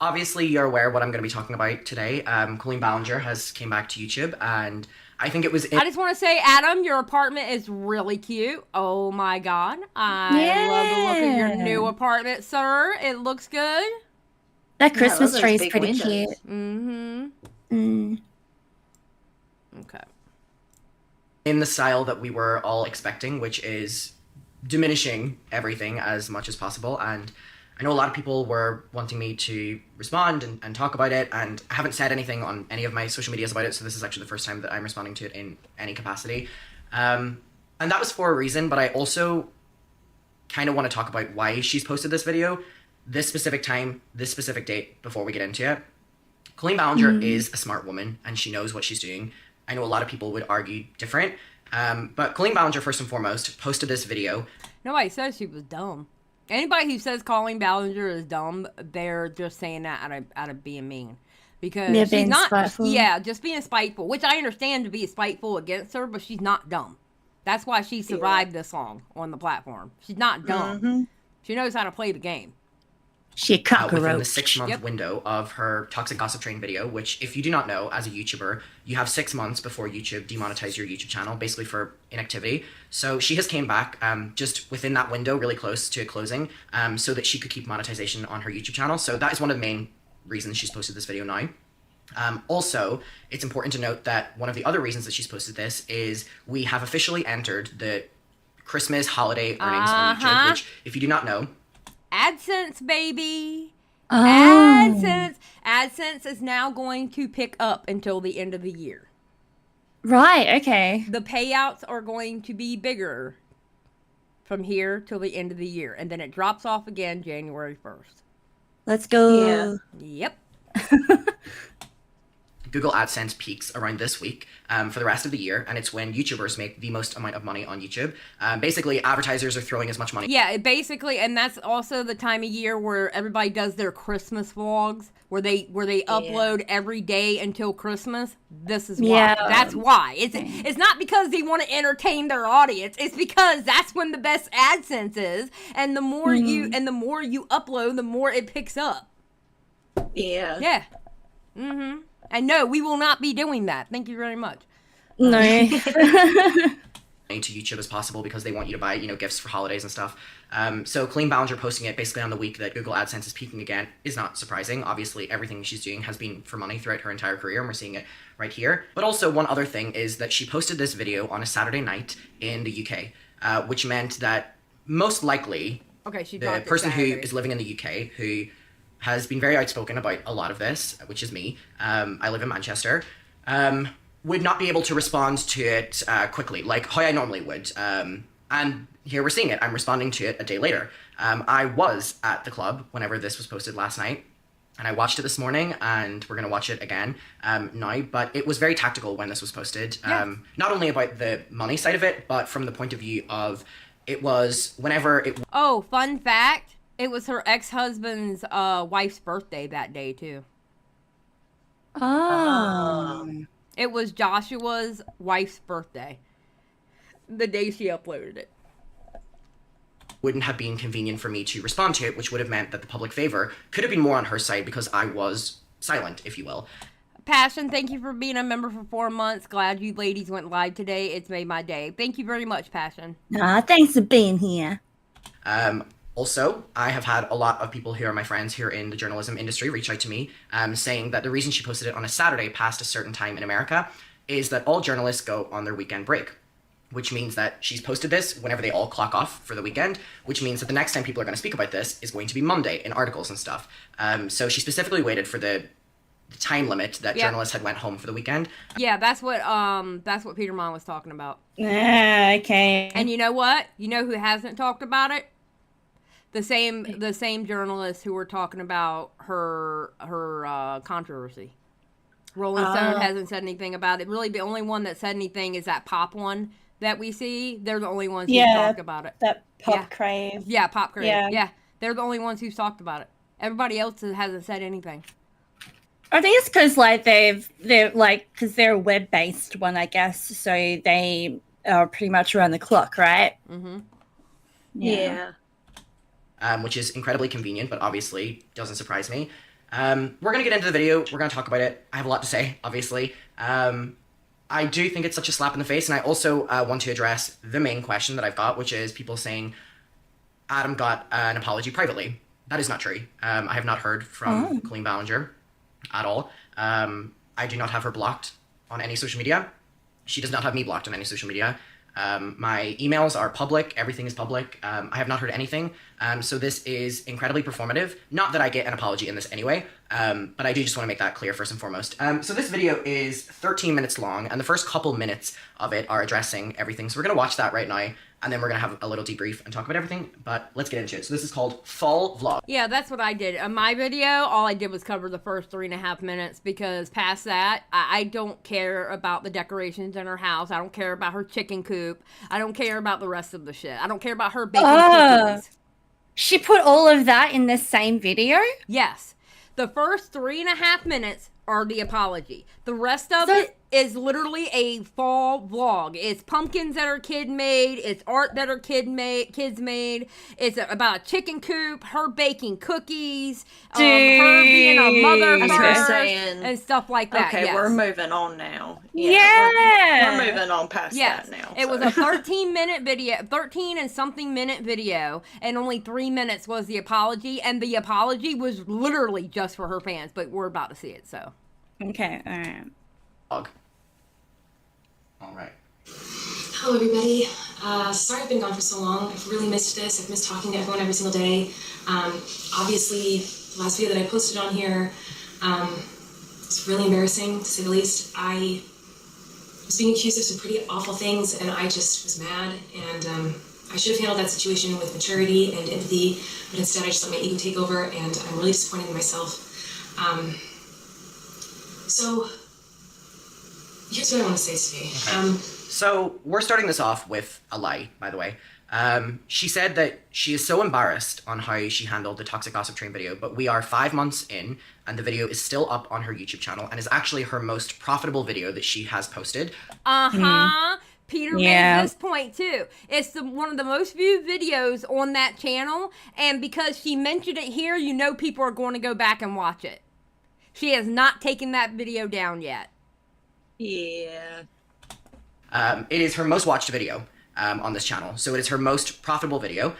Obviously, you're aware what I'm going to be talking about today. Colleen Ballinger has came back to YouTube, and I think it was... I just want to say, Adam, your apartment is really cute. Oh, my God. I love the look of your new apartment, sir. It looks good. That Christmas tree is pretty cute. Mm-hmm. Okay. In the style that we were all expecting, which is diminishing everything as much as possible, and I know a lot of people were wanting me to respond and talk about it, and I haven't said anything on any of my social medias about it, so this is actually the first time that I'm responding to it in any capacity. And that was for a reason, but I also kind of want to talk about why she's posted this video, this specific time, this specific date, before we get into it. Colleen Ballinger is a smart woman, and she knows what she's doing. I know a lot of people would argue different, but Colleen Ballinger, first and foremost, posted this video. Nobody says she was dumb. Anybody who says Colleen Ballinger is dumb, they're just saying that out of being mean. Because she's not, spiteful. Yeah, just being spiteful, which I understand to be spiteful against her, but she's not dumb. That's why she survived this long on the platform. She's not dumb. She knows how to play the game. She a cockroach. Within the 6-month window of her Toxic Gossip Train video, which, if you do not know, as a YouTuber, you have 6 months before YouTube demonetizes your YouTube channel, basically for inactivity. So she has came back just within that window, really close to closing, so that she could keep monetization on her YouTube channel. So that is one of the main reasons she's posted this video now. Also, it's important to note that one of the other reasons that she's posted this is we have officially entered the Christmas holiday earnings on YouTube, which, if you do not know, AdSense, baby. AdSense. AdSense is now going to pick up until the end of the year. Right, okay. The payouts are going to be bigger from here till the end of the year. And then it drops off again January 1st. Let's go. Yeah. Yep. Google AdSense peaks around this week for the rest of the year, and it's when YouTubers make the most amount of money on YouTube. Basically, advertisers are throwing as much money. Yeah, basically, and that's also the time of year where everybody does their Christmas vlogs, where they upload every day until Christmas. This is why. Yeah. That's why. It's not because they want to entertain their audience. It's because that's when the best AdSense is, and the more you upload, the more it picks up. Yeah. Yeah. And no, we will not be doing that. Thank you very much. No. To YouTube as possible because they want you to buy, gifts for holidays and stuff. So Colleen Ballinger posting it basically on the week that Google AdSense is peaking again is not surprising. Obviously, everything she's doing has been for money throughout her entire career, and we're seeing it right here. But also, one other thing is that she posted this video on a Saturday night in the UK, which meant that most likely the person who is living in the UK, who has been very outspoken about a lot of this, which is me, I live in Manchester, would not be able to respond to it quickly, like how I normally would. And here we're seeing it. I'm responding to it a day later. I was at the club whenever this was posted last night, and I watched it this morning, and we're going to watch it again now. But it was very tactical when this was posted, not only about the money side of it, but from the point of view of it was whenever it... Oh, fun fact. It was her ex-husband's wife's birthday that day too. Oh. It was Joshua's wife's birthday. The day she uploaded it. Wouldn't have been convenient for me to respond to it, which would have meant that the public favor could have been more on her side because I was silent, if you will. Passion, thank you for being a member for 4 months. Glad you ladies went live today. It's made my day. Thank you very much, Passion. Thanks for being here. Also, I have had a lot of people who are my friends here in the journalism industry reach out to me saying that the reason she posted it on a Saturday past a certain time in America is that all journalists go on their weekend break, which means that she's posted this whenever they all clock off for the weekend, which means that the next time people are going to speak about this is going to be Monday in articles and stuff. So she specifically waited for the time limit that journalists had went home for the weekend. Yeah, that's what Peter Mon was talking about. Okay. And you know what? You know who hasn't talked about it? The same journalists who were talking about her controversy. Rolling Stone hasn't said anything about it. Really, the only one that said anything is that Pop one that we see. They're the only ones who talked about it. That Pop Crave. Yeah, Pop Crave. Yeah, they're the only ones who's talked about it. Everybody else hasn't said anything. I think it's because like they're a web-based one, I guess. So they are pretty much around the clock, right? Mm-hmm. Yeah. Which is incredibly convenient, but obviously doesn't surprise me. We're going to get into the video. We're going to talk about it. I have a lot to say, obviously. I do think it's such a slap in the face, and I also want to address the main question that I've got, which is people saying Adam got an apology privately. That is not true. I have not heard from Colleen Ballinger at all. I do not have her blocked on any social media. She does not have me blocked on any social media. My emails are public. Everything is public. I have not heard anything. So this is incredibly performative. Not that I get an apology in this anyway, but I do just want to make that clear first and foremost. So this video is 13 minutes long, and the first couple minutes of it are addressing everything. So we're going to watch that right now, and then we're going to have a little debrief and talk about everything, but let's get into it. So this is called Fall Vlog. Yeah, that's what I did. On my video, all I did was cover the first 3.5 minutes, because past that, I don't care about the decorations in her house. I don't care about her chicken coop. I don't care about the rest of the shit. I don't care about her baking cookies. She put all of that in the same video? Yes. The first 3.5 minutes are the apology. The rest of it is literally a fall vlog. It's pumpkins that her kid made. It's art that her kids made. It's about a chicken coop, her baking cookies, her being a mother first, and stuff like that. Okay, yes. We're moving on now. Yeah. We're moving on past that now. It was a 13-minute video, 13 and something minute video, and only 3 minutes was the apology, and the apology was literally just for her fans, but we're about to see it, so. Okay, all right. All right. Hello, everybody. Sorry I've been gone for so long. I've really missed this. I've missed talking to everyone every single day. Obviously, the last video that I posted on here was really embarrassing, to say the least. I was being accused of some pretty awful things, and I just was mad. And I should have handled that situation with maturity and empathy, but instead I just let my ego take over, and I'm really disappointed in myself. So, here's what I want to say today. Okay. So we're starting this off with a lie, by the way. She said that she is so embarrassed on how she handled the Toxic Gossip Train video, but we are 5 months in, and the video is still up on her YouTube channel, and is actually her most profitable video that she has posted. Peter made this point too. It's one of the most viewed videos on that channel, and because she mentioned it here, you know people are going to go back and watch it. She has not taken that video down yet. Yeah. It is her most watched video on this channel, so it is her most profitable video.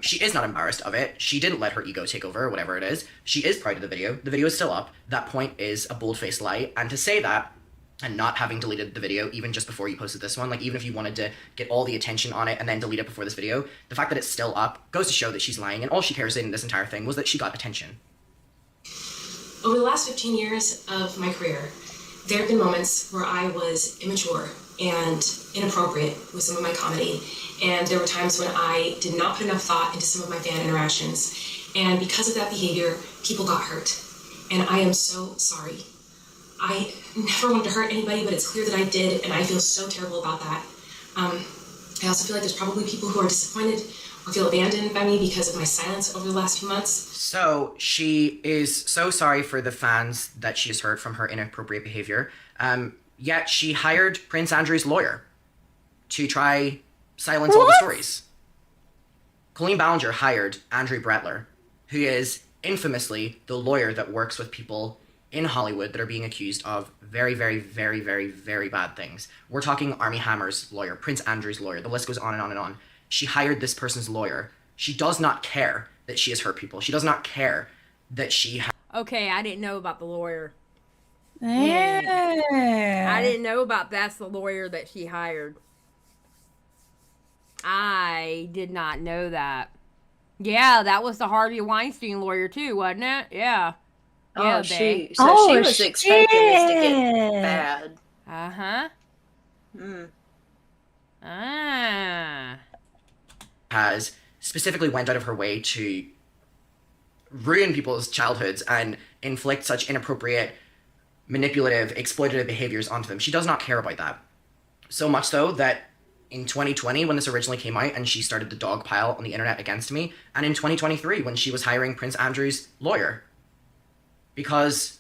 She is not embarrassed of it. She didn't let her ego take over, or whatever it is. She is proud of the video. The video is still up. That point is a bold-faced lie, and to say that, and not having deleted the video even just before you posted this one, like even if you wanted to get all the attention on it and then delete it before this video, the fact that it's still up goes to show that she's lying, and all she cares in this entire thing was that she got attention. Over the last 15 years of my career, there have been moments where I was immature and inappropriate with some of my comedy, and there were times when I did not put enough thought into some of my fan interactions, and because of that behavior, people got hurt, and I am so sorry. I never wanted to hurt anybody, but it's clear that I did, and I feel so terrible about that. I also feel like there's probably people who are disappointed or feel abandoned by me because of my silence over the last few months. So she is so sorry for the fans that she has hurt from her inappropriate behavior. Yet she hired Prince Andrew's lawyer to try silence all the stories. Colleen Ballinger hired Andrew Brettler, who is infamously the lawyer that works with people in Hollywood that are being accused of very, very, very, very, very bad things. We're talking Armie Hammer's lawyer, Prince Andrew's lawyer. The list goes on and on and on. She hired this person's lawyer. She does not care that she has hurt people. She does not care that she Okay, I didn't know about the lawyer. Yeah. I didn't know about that's the lawyer that she hired. I did not know that. Yeah, that was the Harvey Weinstein lawyer too, wasn't it? Yeah. Yeah, Oh, babe. she was expecting this to get bad. Uh-huh. has specifically went out of her way to ruin people's childhoods and inflict such inappropriate, manipulative, exploitative behaviors onto them. She does not care about that. So much so that in 2020, when this originally came out and she started the dogpile on the internet against me, and in 2023, when she was hiring Prince Andrew's lawyer. Because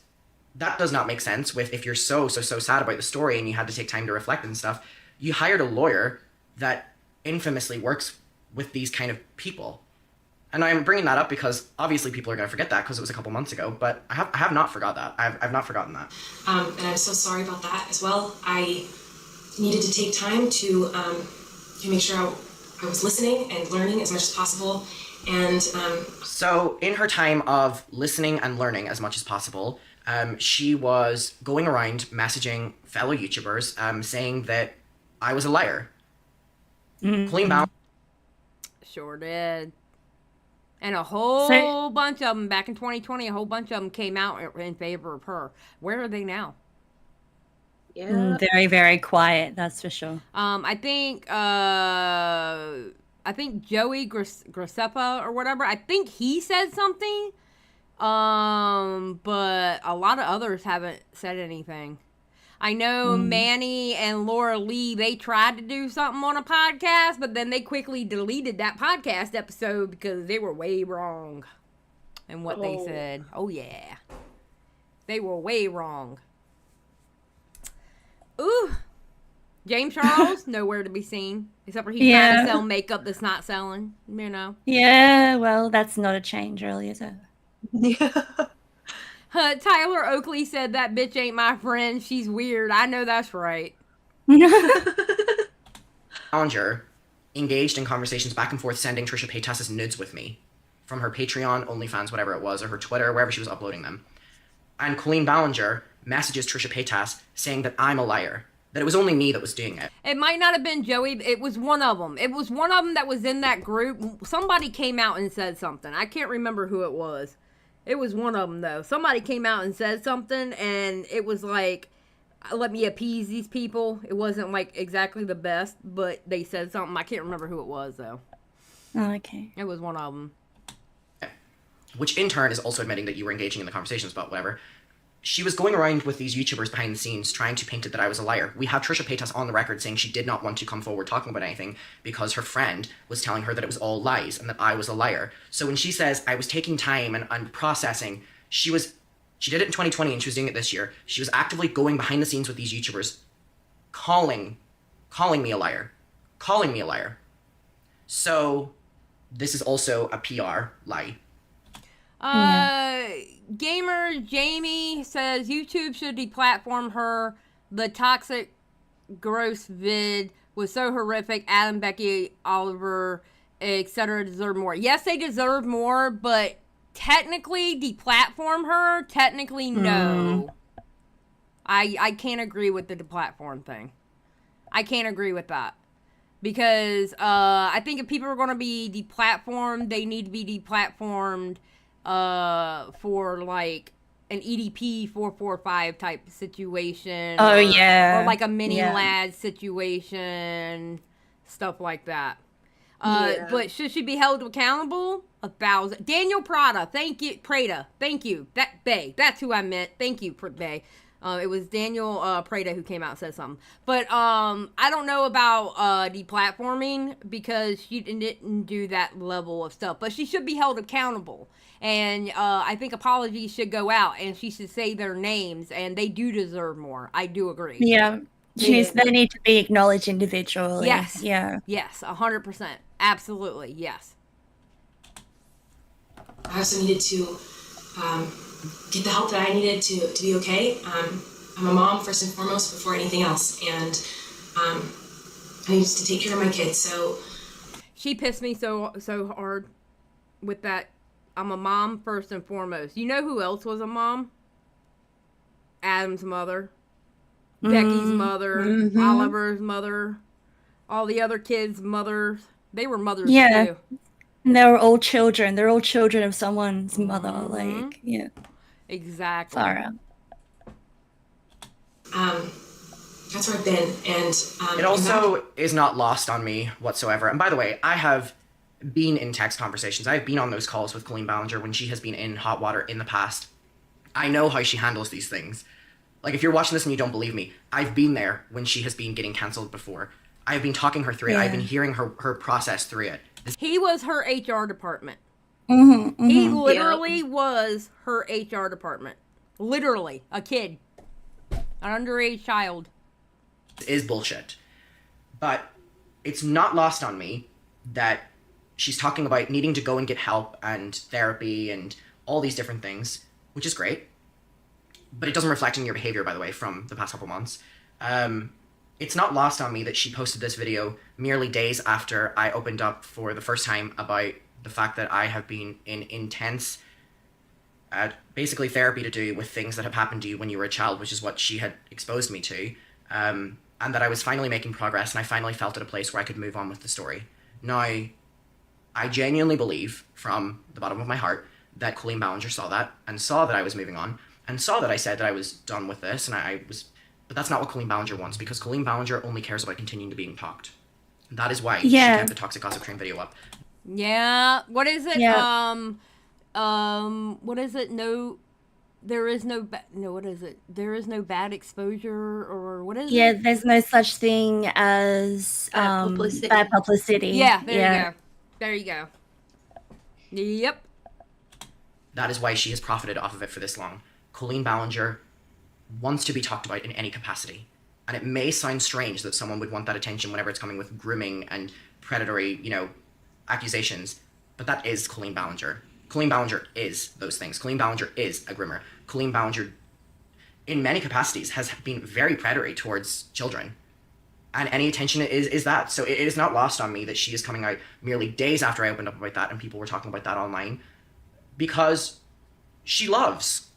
that does not make sense with, if you're so sad about the story and you had to take time to reflect and stuff, you hired a lawyer that infamously works with these kind of people. And I'm bringing that up because obviously people are going to forget that because it was a couple months ago, but I have not forgot that. I've not forgotten that. And I'm so sorry about that as well. I needed to take time to make sure I was listening and learning as much as possible. And so in her time of listening and learning as much as possible, she was going around messaging fellow YouTubers saying that I was a liar. Colleen Ballinger. Sure did. And a whole bunch of them back in 2020, a whole bunch of them came out in favor of her. Where are they now? Yeah. Very, very quiet, that's for sure. I think Joey Graceffa or whatever, I think he said something. But a lot of others haven't said anything. I know Manny and Laura Lee, they tried to do something on a podcast, but then they quickly deleted that podcast episode because they were way wrong in what they said. Oh, yeah. They were way wrong. Ooh. James Charles, nowhere to be seen. Except for he's trying to sell makeup that's not selling, you know. Yeah, well, that's not a change, really, is it? Yeah. Tyler Oakley said that bitch ain't my friend. She's weird. I know that's right. Ballinger engaged in conversations back and forth, sending Trisha Paytas's nudes with me from her Patreon, OnlyFans, whatever it was, or her Twitter, wherever she was uploading them. And Colleen Ballinger messages Trisha Paytas saying that I'm a liar, that it was only me that was doing it. It might not have been Joey. It was one of them. It was one of them that was in that group. Somebody came out and said something. I can't remember who it was. It was one of them, though. Somebody came out and said something, and it was like, let me appease these people. It wasn't, like, exactly the best, but they said something. I can't remember who it was, though. Oh, okay. It was one of them. Which, in turn, is also admitting that you were engaging in the conversations about whatever. She was going around with these YouTubers behind the scenes trying to paint it that I was a liar. We have Trisha Paytas on the record saying she did not want to come forward talking about anything because her friend was telling her that it was all lies and that I was a liar. So when she says I was taking time and processing, she did it in 2020 and she was doing it this year. She was actively going behind the scenes with these YouTubers, calling me a liar. Calling me a liar. So this is also a PR lie. Gamer Jamie says YouTube should deplatform her. The toxic gross vid was so horrific. Adam, Becky, Oliver, etc. deserve more. Yes, they deserve more, but technically deplatform her? Technically, no. I can't agree with the deplatform thing. I can't agree with that. Because I think if people are going to be deplatformed, they need to be deplatformed for like an EDP 445 type situation. Oh, yeah. Or like a mini Yeah. lad situation, stuff like that. But should she be held accountable? 1,000. Daniel Prada, thank you. Prada, thank you. That Bay, that's who I meant. Thank you, Bay. It was Daniel Prada who came out and said something. But I don't know about deplatforming because she didn't do that level of stuff. But she should be held accountable. And I think apologies should go out and she should say their names. And they do deserve more. I do agree. Yeah. They need to be acknowledged individually. Yes. Yeah. Yes, 100%. Absolutely. Yes. I also needed to get the help that I needed to be okay. I'm a mom first and foremost before anything else, and I needed to take care of my kids. So she pissed me so hard with that. I'm a mom first and foremost. You know who else was a mom? Adam's mother, Becky's mother, Oliver's mother, all the other kids' mothers. They were mothers too. And they were all children. They're all children of someone's mother. Like, yeah. Exactly. Sarah. That's where I've been, and it also is not lost on me whatsoever. And by the way, I have been in text conversations. I've been on those calls with Colleen Ballinger when she has been in hot water in the past. I know how she handles these things. Like, if you're watching this and you don't believe me, I've been there when she has been getting cancelled before. I've been talking her through it. I've been hearing her process through it. He was her HR department. Mm-hmm, He literally was her HR department. Literally. A kid. An underage child. It is bullshit. But it's not lost on me that she's talking about needing to go and get help and therapy and all these different things, which is great. But it doesn't reflect in your behavior, by the way, from the past couple months. It's not lost on me that she posted this video merely days after I opened up for the first time about the fact that I have been in intense, basically therapy to do with things that have happened to you when you were a child, which is what she had exposed me to, and that I was finally making progress and I finally felt at a place where I could move on with the story. Now, I genuinely believe from the bottom of my heart that Colleen Ballinger saw that and saw that I was moving on and saw that I said that I was done with this and I was... But that's not what Colleen Ballinger wants, because Colleen Ballinger only cares about continuing to being talked. That is why she kept the Toxic Gossip Train video up. Yeah. What is it? Yeah. What is it? No, there is no... what is it? There is no bad exposure, or what is it? Yeah, there's no such thing as bad publicity. Yeah, there you go. There you go. Yep. That is why she has profited off of it for this long. Colleen Ballinger wants to be talked about in any capacity. And it may sound strange that someone would want that attention whenever it's coming with grooming and predatory, accusations, but that is Colleen Ballinger. Colleen Ballinger is those things. Colleen Ballinger is a groomer. Colleen Ballinger, in many capacities, has been very predatory towards children. And any attention is that. So it is not lost on me that she is coming out merely days after I opened up about that and people were talking about that online, because she loves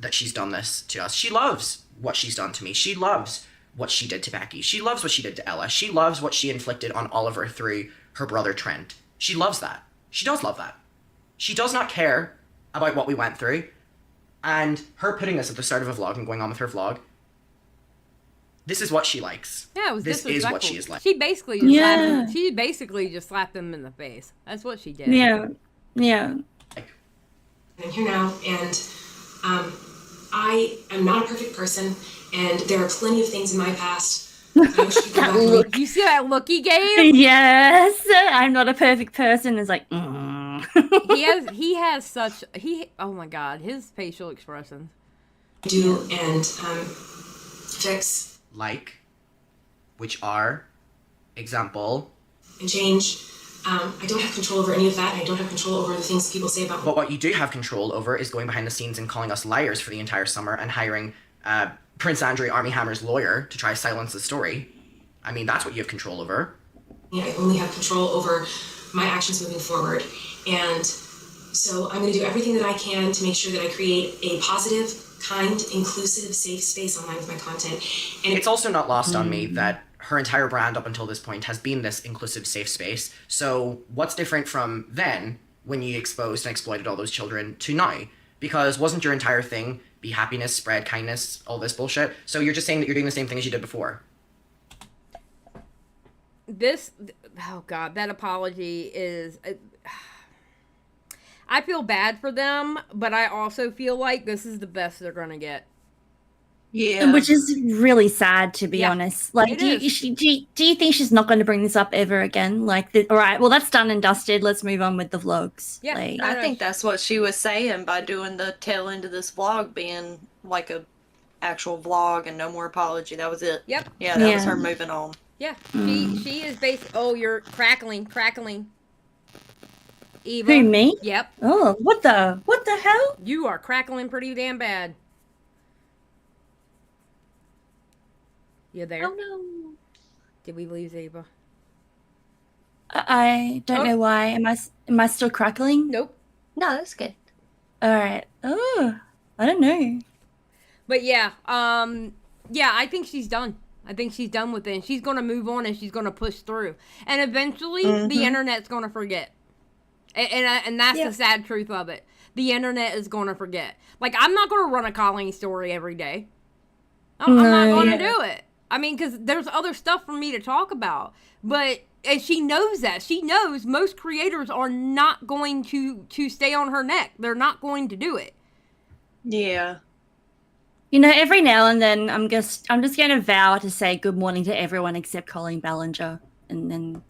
that she's done this to us. She loves what she's done to me. She loves what she did to Becky. She loves what she did to Ella. She loves what she inflicted on Oliver through her brother Trent. She loves that. She does love that. She does not care about what we went through. And her putting this at the start of a vlog and going on with her vlog, this is what she likes. Yeah, it was This is what she is like. She basically just slapped him in the face. That's what she did. Yeah. I'm here now, and I am not a perfect person, and there are plenty of things in my past I wish you could go back and Look, you see that look he gave? Yes, I'm not a perfect person. It's like, oh my God, his facial expressions. do and fix Like, which are, example. and change. I don't have control over any of that. I don't have control over the things people say about me. But what you do have control over is going behind the scenes and calling us liars for the entire summer and hiring Prince Andrew Armie Hammer's lawyer to try to silence the story. I mean, that's what you have control over. I only have control over my actions moving forward. And so I'm going to do everything that I can to make sure that I create a positive, kind, inclusive, safe space online with my content. And It's also not lost on me that her entire brand up until this point has been this inclusive, safe space. So what's different from then, when you exposed and exploited all those children, to now? Because wasn't your entire thing be happiness, spread kindness, all this bullshit? So you're just saying that you're doing the same thing as you did before. Oh God, that apology is... I feel bad for them, but I also feel like this is the best they're gonna get. Yeah. Which is really sad, to be Yeah, honest. Like, it do is. you think she's not going to bring this up ever again? Like, all right, well, that's done and dusted. Let's move on with the vlogs. Yeah, Like, no, I no, think that's what she was saying by doing the tail end of this vlog being like a actual vlog and no more apology. That was it. Yep. Yeah, that was Yeah. her moving on. Yeah, she is based. Oh, you're crackling. Eva. who, me? Yep, Oh, what the hell? you are crackling pretty damn bad. You there? Oh no. Did we lose Eva? I don't Oh. know why. Am I still crackling? Nope. No, that's good. All right. Oh, I don't know. But yeah, I think she's done. I think she's done with it. And she's gonna move on and she's gonna push through. And eventually, the internet's gonna forget. And that's the sad truth of it. The internet is gonna forget. Like, I'm not gonna run a Colleen story every day. I'm not gonna do it. I mean, because there's other stuff for me to talk about. And she knows that. She knows most creators are not going to stay on her neck. They're not going to do it. Yeah. You know, every now and then, I'm just going to vow to say good morning to everyone except Colleen Ballinger, and then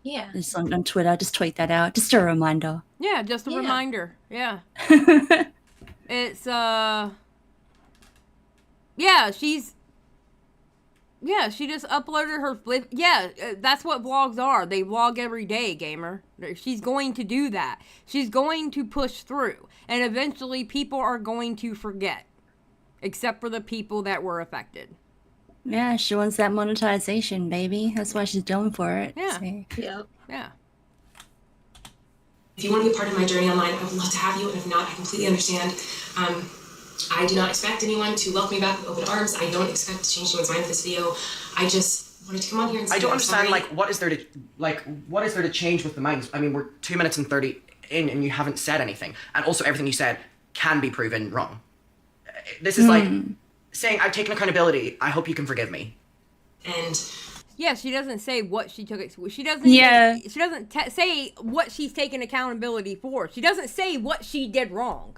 Yeah. just on Twitter, just tweet that out, just a reminder. Yeah, just a Yeah. reminder. Yeah. It's, she just uploaded her flip. Yeah, that's what vlogs are. They vlog every day, gamer. She's going to do that. She's going to push through. And eventually people are going to forget. Except for the people that were affected. Yeah, she wants that monetization, baby. That's why she's going for it. Yeah. So. Yep. Yeah. If you want to be a part of my journey online, I would love to have you, and if not, I completely understand. I do not expect anyone to welcome me back with open arms. I don't expect to change anyone's mind with this video. I just wanted to come on here and say I don't I'm understand, sorry. what is there to change with the minds? I mean, we're 2 minutes and 30 in and you haven't said anything. And also everything you said can be proven wrong. This is like saying, I've taken accountability. I hope you can forgive me. And Yeah, she doesn't say what she took. She doesn't. Yeah. She doesn't say what she's taking accountability for. She doesn't say what she did wrong.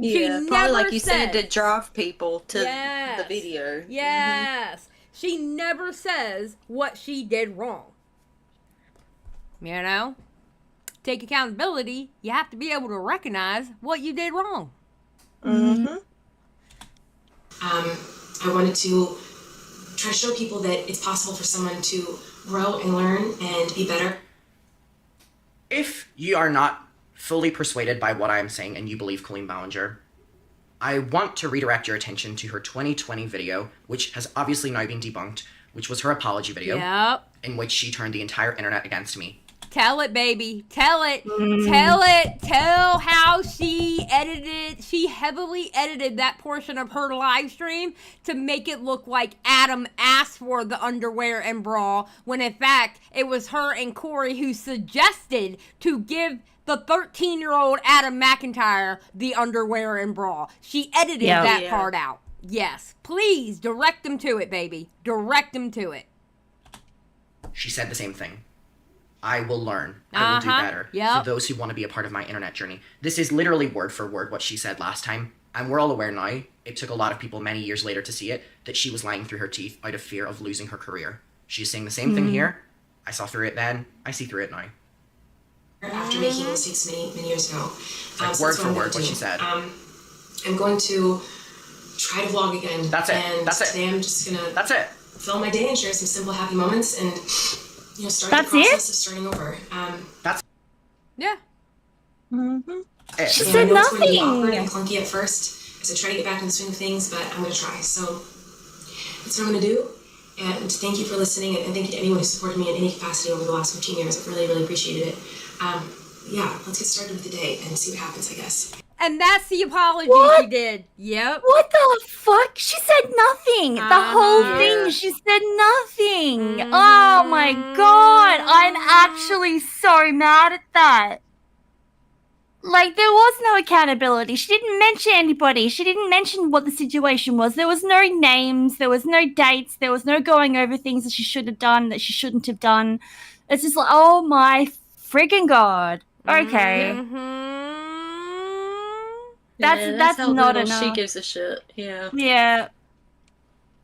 She Yeah. Probably like never you said said- to drive people to Yes. the video. Yes. She never says what she did wrong. You know? Take accountability. You have to be able to recognize what you did wrong. Mm-hmm. I wanted to try to show people that it's possible for someone to grow and learn and be better. If you are not fully persuaded by what I am saying and you believe Colleen Ballinger, I want to redirect your attention to her 2020 video, which has obviously now been debunked, which was her apology video, Yep. in which she turned the entire internet against me. Tell it, baby. Tell it. Tell it. Tell how she edited. She heavily edited that portion of her live stream to make it look like Adam asked for the underwear and bra, when in fact it was her and Corey who suggested to give the 13-year-old Adam McIntyre the underwear and bra. She edited that Yeah. part out. Yes. Please direct them to it, baby. Direct them to it. She said the same thing. I will learn. I will do better. Yep. For those who want to be a part of my internet journey. This is literally word for word what she said last time. And we're all aware now, it took a lot of people many years later to see it, that she was lying through her teeth out of fear of losing her career. She's saying the same thing here. I saw through it then. I see through it now. After making mistakes many years ago. Like So word that's for I'm word gonna what do. she said. I'm going to try to vlog again. That's it. And That's it. today I'm just gonna That's it. fill my day and share some simple happy moments and start That's the it? process of starting over. Yeah. She And I said know it's going to be nothing. awkward and clunky at first as I try to get back in the swing of things, but I'm going to try. So that's what I'm going to do. And thank you for listening, and thank you to anyone who supported me in any capacity over the last 15 years. I've really, really appreciated it. Let's get started with the day and see what happens, I guess. And that's the apology What? she did. Yep. What the fuck? She said nothing. The whole Uh-huh. thing, she said nothing. Oh my god. I'm actually so mad at that. Like, there was no accountability. She didn't mention anybody. She didn't mention what the situation was. There was no names. There was no dates. There was no going over things that she should have done, that she shouldn't have done. It's just like, oh my friggin' god. Okay. Mm-hmm. That's how not little enough. She gives a shit. Yeah. Yeah.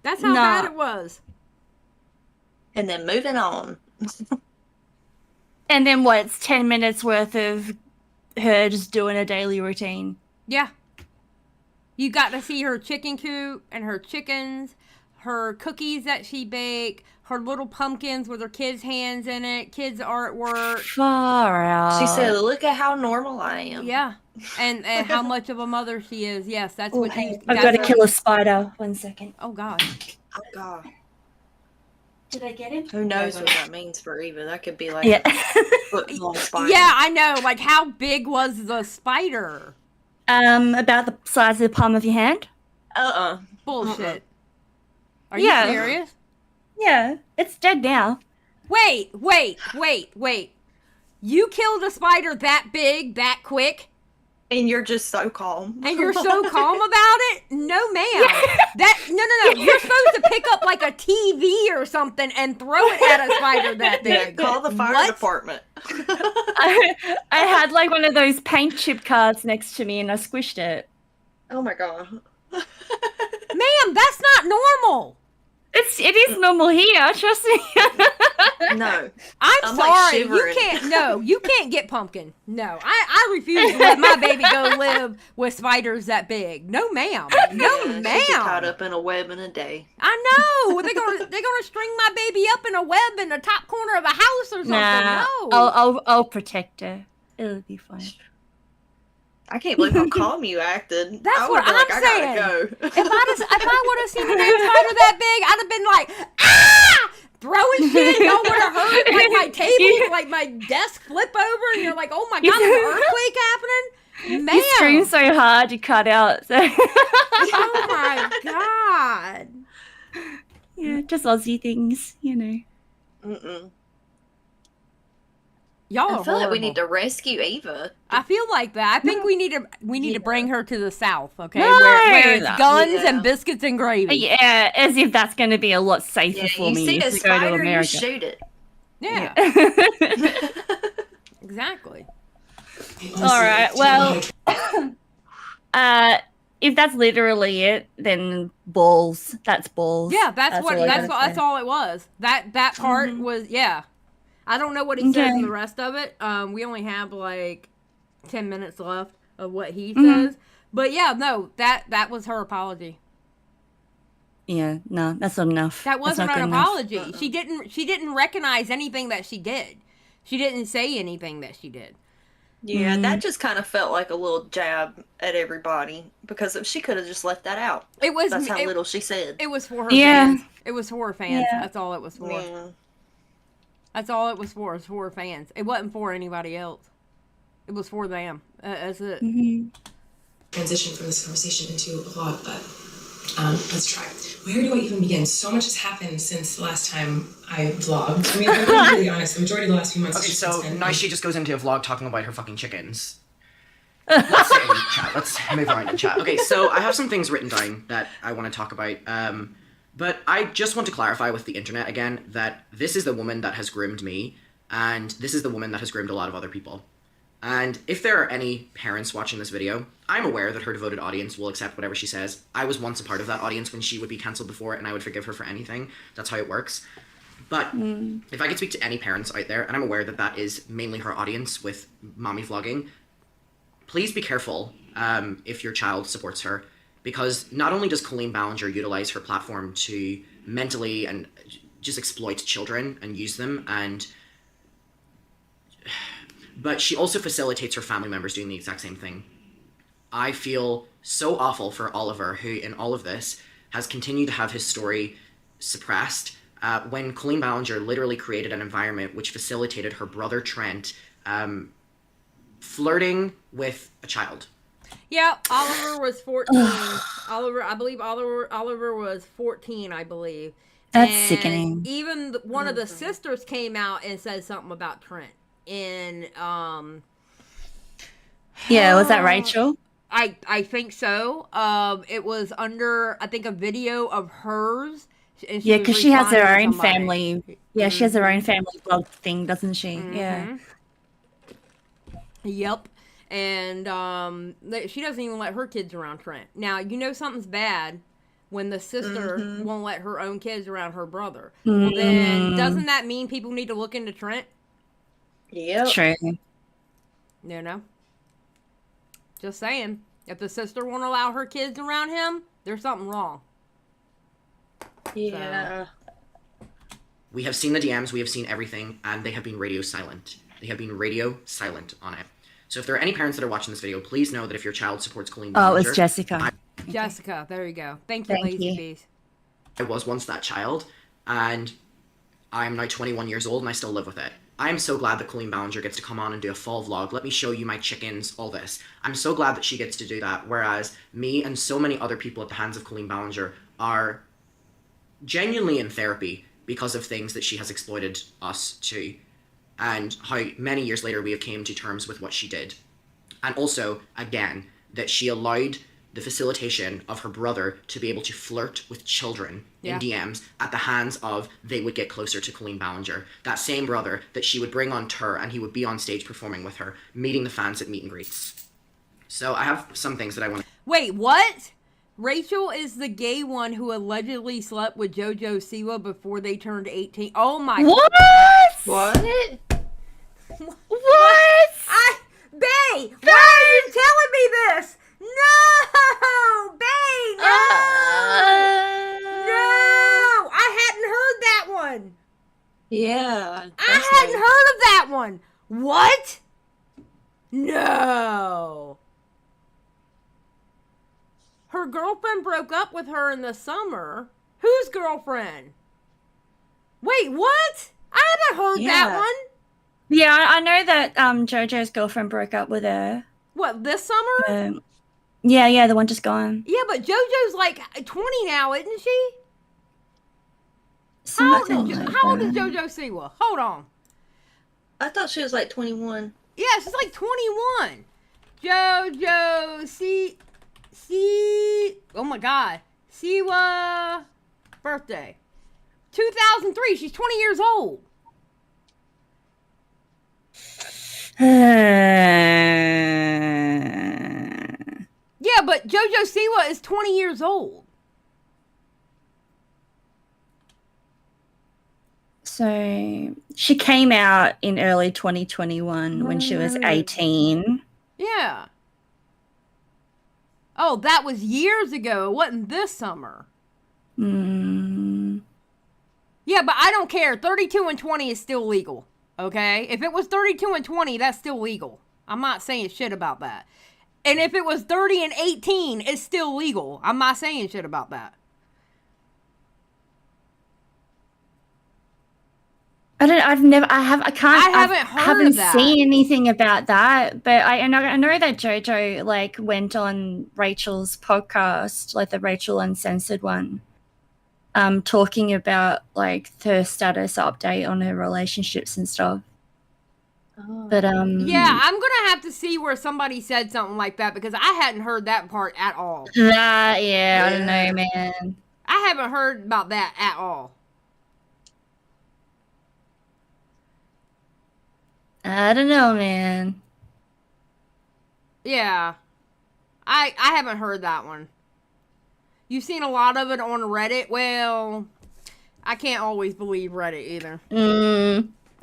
That's how Nah. bad it was. And then moving on. And then what? It's 10 minutes worth of her just doing a daily routine. Yeah. You got to see her chicken coop and her chickens, her cookies that she baked, her little pumpkins with her kids' hands in it, kids' artwork. Far out. She said, "Look at how normal I am." Yeah. And how much of a mother she is. Yes, that's what Hey, you... I've got to kill a spider. 1 second. Oh, God. Oh God. Did I get him? Who knows what that means for Eva? That could be like Yeah. a foot-long spider. Yeah, I know. Like, how big was the spider? About the size of the palm of your hand. Bullshit. Are Yeah. you serious? Yeah, it's dead now. Wait. You killed a spider that big, that quick? And you're just so calm. And you're so calm about it? No, ma'am. No. You're supposed to pick up like a TV or something and throw it at a spider that Yeah, big. call the fire What? department. I had like one of those paint chip cards next to me and I squished it. Oh my God. Ma'am, that's not normal. It is normal here, trust me. No. I'm like sorry. shivering. You can't get pumpkin. No, I refuse to let my baby go live with spiders that big. No, ma'am. No, Yeah, she'd be caught ma'am. up in a web in a day. I know. They're gonna string my baby up in a web in the top corner of a house or something. Nah, No. I'll protect her. It'll be fine. I can't believe how calm you acted. That's I what would've been like, I'm I saying. gotta go. If I would have seen a damn spider that big, I'd have been like, ah! Throwing shit. Y'all would have heard like my table, like my desk flip over, and you're like, oh my God, there's an earthquake happening? Man. You screamed so hard you cut out. So. Oh my God. Yeah, just Aussie things, you know. Mm-mm. Y'all I are feel like we horrible. need to rescue Eva. I feel like that. I think we need to bring her to the South, okay? No. Where it's guns Yeah. and biscuits and gravy. Yeah, as if that's going to be a lot safer Yeah, for you me see a to go to spider, you America. shoot it. Yeah, exactly. All right. Well, if that's literally it, then balls. That's balls. Yeah, that's all I gotta that's say. all it was. That part was I don't know what he says in Okay. the rest of it. We only have like 10 minutes left of what he Mm-hmm. says. But yeah, no, that was her apology. Yeah, no, that's not enough. That That's wasn't not an good enough. apology. She didn't recognize anything that she did. She didn't say anything that she did. Yeah, that just kind of felt like a little jab at everybody because she could have just left that out. It was That's how little she said. It was for her Yeah. fans. It was for her fans. Yeah. That's all it was for. Yeah. That's all it was for. It was for her fans. It wasn't for anybody else. It was for them. That's it. Mm-hmm. Transition from this conversation into a vlog, but let's try. Where do I even begin? So much has happened since the last time I vlogged. I mean, I'm being really honest. The majority of the last few months. Okay, has so just been now she just goes into a vlog talking about her fucking chickens. Let's say in chat. Let's move around in chat. Okay, so I have some things written down that I want to talk about. But I just want to clarify with the internet again that this is the woman that has groomed me, and this is the woman that has groomed a lot of other people. And if there are any parents watching this video, I'm aware that her devoted audience will accept whatever she says. I was once a part of that audience when she would be cancelled before, and I would forgive her for anything. That's how it works. But if I could speak to any parents out there, and I'm aware that that is mainly her audience with mommy vlogging, please be careful if your child supports her, because not only does Colleen Ballinger utilize her platform to mentally and just exploit children and use them, but she also facilitates her family members doing the exact same thing. I feel so awful for Oliver, who in all of this has continued to have his story suppressed, when Colleen Ballinger literally created an environment which facilitated her brother Trent flirting with a child. Yeah, Oliver was 14. Oliver was 14, I believe. That's And sickening. Even one of the sisters came out and said something about Trent. And Yeah, was that Rachel? I think so. It was under, I think, a video of hers. And Yeah, was because she has her responding own to somebody. family. Yeah, she has her own family blog thing, doesn't she? Yeah. Yep. And she doesn't even let her kids around Trent. Now, you know something's bad when the sister won't let her own kids around her brother. Well, then doesn't that mean people need to look into Trent? Yep. True. You know? Just saying. If the sister won't allow her kids around him, there's something wrong. Yeah. We have seen the DMs, we have seen everything, and they have been radio silent. They have been radio silent on it. So if there are any parents that are watching this video, please know that if your child supports Colleen Ballinger... Oh, it's Jessica. Jessica, there you go. Thank you, Lazy Bees. I was once that child, and I am now 21 years old, and I still live with it. I am so glad that Colleen Ballinger gets to come on and do a full vlog. Let me show you my chickens, all this. I'm so glad that she gets to do that, whereas me and so many other people at the hands of Colleen Ballinger are genuinely in therapy because of things that she has exploited us to, and how many years later we have came to terms with what she did. And also, again, that she allowed the facilitation of her brother to be able to flirt with children in DMs at the hands of they would get closer to Colleen Ballinger. That same brother that she would bring on tour and he would be on stage performing with her, meeting the fans at meet and greets. So I have some things that I want to... Wait, what? Rachel is the gay one who allegedly slept with JoJo Siwa before they turned 18. Oh my... What? What? What? Bae, why are you telling me this? No! Bae, no! No! I hadn't heard that one. Yeah. I hadn't heard of that one. What? No. Her girlfriend broke up with her in the summer. Whose girlfriend? Wait, what? I haven't heard that one. Yeah, I know that JoJo's girlfriend broke up with her. What, this summer? Yeah, the one just gone. Yeah, but JoJo's like 20 now, isn't she? How old is JoJo Siwa? Hold on. I thought she was like 21. Yeah, she's like 21. JoJo oh my God. Siwa birthday. 2003. She's 20 years old. Yeah, but JoJo Siwa is 20 years old. So she came out in early 2021 when she was 18. Yeah. Oh, that was years ago. It wasn't this summer. Yeah, but I don't care. 32 and 20 is still legal. Okay? If it was 32 and 20, that's still legal. I'm not saying shit about that. And if it was 30 and 18, it's still legal. I'm not saying shit about that. I haven't seen anything about that, but I know that JoJo like went on Rachel's podcast, like the Rachel Uncensored one, talking about like her status update on her relationships and stuff. Oh. But yeah, I'm gonna have to see where somebody said something like that because I hadn't heard that part at all. I don't know, man. I haven't heard about that at all. I don't know, man. Yeah. I haven't heard that one. You've seen a lot of it on Reddit? Well, I can't always believe Reddit either.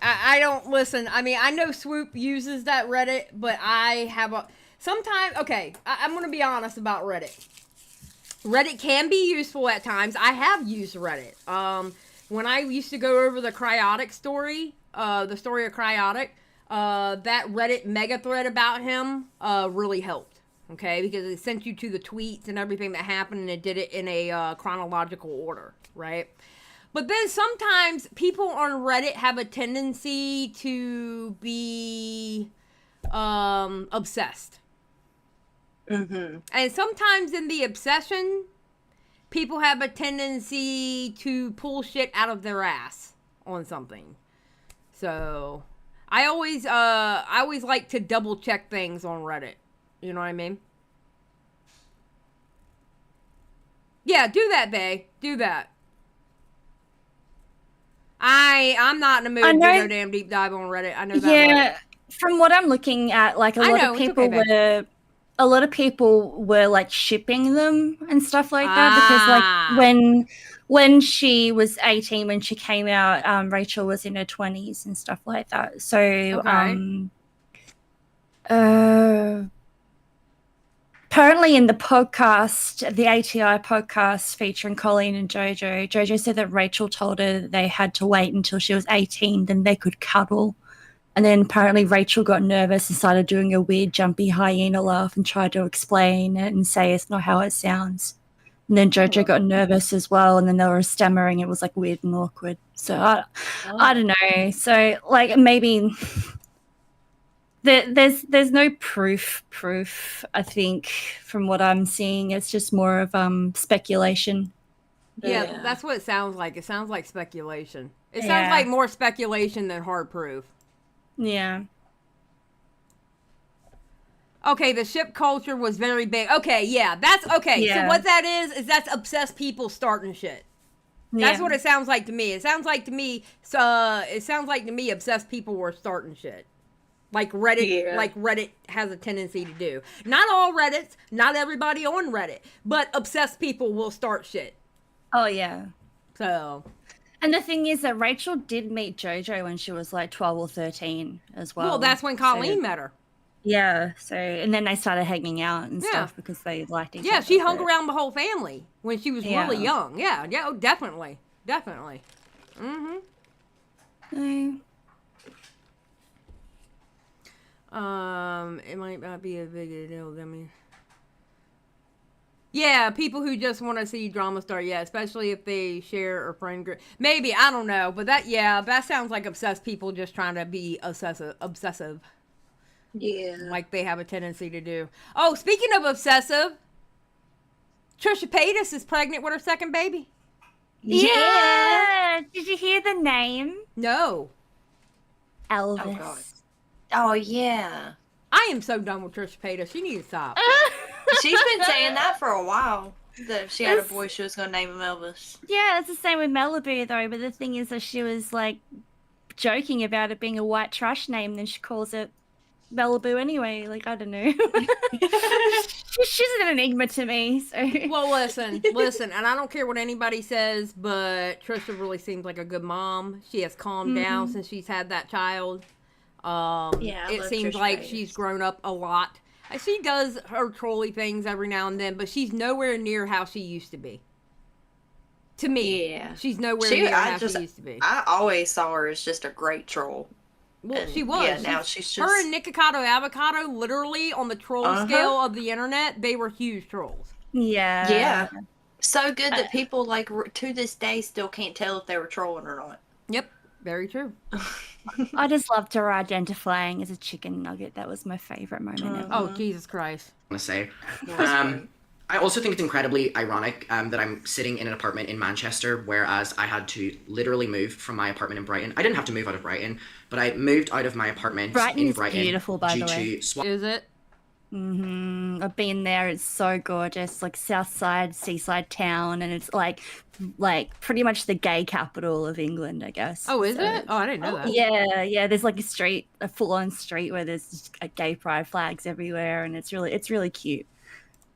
I don't listen. I mean, I know Swoop uses that Reddit, but I have sometimes, okay, I'm going to be honest about Reddit. Reddit can be useful at times. I have used Reddit. When I used to go over the Cryotic story, the story of Cryotic, that Reddit mega thread about him really helped, okay? Because it sent you to the tweets and everything that happened, and it did it in a chronological order, right? But then sometimes people on Reddit have a tendency to be obsessed. And sometimes in the obsession, people have a tendency to pull shit out of their ass on something. So I always like to double check things on Reddit. You know what I mean? Yeah, do that, bae. Do that. I'm not in the mood to go damn deep dive on Reddit. I know that. Yeah, from what I'm looking at, like a lot of people were a lot of people were like shipping them and stuff like that because Ah. like when she was 18, when she came out, Rachel was in her 20s and stuff like that. So Okay. apparently in the podcast, the ATI podcast featuring Colleen and Jojo said that Rachel told her that they had to wait until she was 18, then they could cuddle. And then apparently Rachel got nervous and started doing a weird jumpy hyena laugh and tried to explain it and say it's not how it sounds. And then Jojo got nervous as well, and then they were stammering. It was like weird and awkward. So I don't know. So like maybe there's no proof. I think from what I'm seeing, it's just more of speculation. Yeah, that's what it sounds like. It sounds like speculation. It sounds Yeah. like more speculation than hard proof. Yeah. Okay, the ship culture was very big. Okay, yeah, that's okay. So Yeah. what that is that's obsessed people starting shit. That's Yeah. what it sounds like to me. It sounds like to me. It sounds like to me obsessed people were starting shit. Like Reddit has a tendency to do. Not all Reddits, not everybody on Reddit, but obsessed people will start shit. Oh yeah. So, And the thing is that Rachel did meet Jojo when she was like 12 or 13 as well. well, that's when Colleen met her. Yeah. So, and then they started hanging out and Yeah. stuff because they liked each other. Yeah, she hung but- around the whole family when she was Yeah. really young. Yeah, oh, definitely. Mm-hmm. It might not be a big deal. I mean, yeah, people who just want to see drama start. Yeah, especially if they share a friend group. Maybe I don't know, but that sounds like obsessed people just trying to be obsessive, Yeah. like they have a tendency to do. Oh, speaking of obsessive, Trisha Paytas is pregnant with her second baby. Yeah. Did you hear the name? No, Elvis. Oh, God. Oh, yeah. I am so done with Trisha Paytas. She needs to stop. She's been saying that for a while. That if she had a It's- boy, she was going to name him Elvis. Yeah, it's the same with Malibu though. But the thing is that she was like joking about it being a white trash name, then she calls it Malibu anyway. Like I don't know. She's an enigma to me. So Well, listen, and I don't care what anybody says, but Trisha really seems like a good mom. She has calmed down since she's had that child. Yeah, I it love seems Trisha like Paytas. she's grown up a lot. She does her trolly things every now and then, but she's nowhere near how she used to be. To me, Yeah. she's nowhere near how she used to be. I always saw her as just a great troll. Well, and she was. yeah, now she's Her just- and Nikocado Avocado, literally on the troll scale of the internet, they were huge trolls. yeah. Yeah. So good that people, like, to this day still can't tell if they were trolling or not. Yep, very true. I just loved her identifying as a chicken nugget. That was my favorite moment ever. Oh, Jesus Christ. Want to say. I also think it's incredibly ironic that I'm sitting in an apartment in Manchester, whereas I had to literally move from my apartment in Brighton. I didn't have to move out of Brighton, but I moved out of my apartment Brighton in is Brighton beautiful, by due the way. to swap. Is it? I've been there. It's so gorgeous, like South Side, seaside town, and it's like pretty much the gay capital of England, I guess. Oh, is So it? Oh, I didn't know that. Yeah. There's like a full-on street where there's just, gay pride flags everywhere, and it's really cute.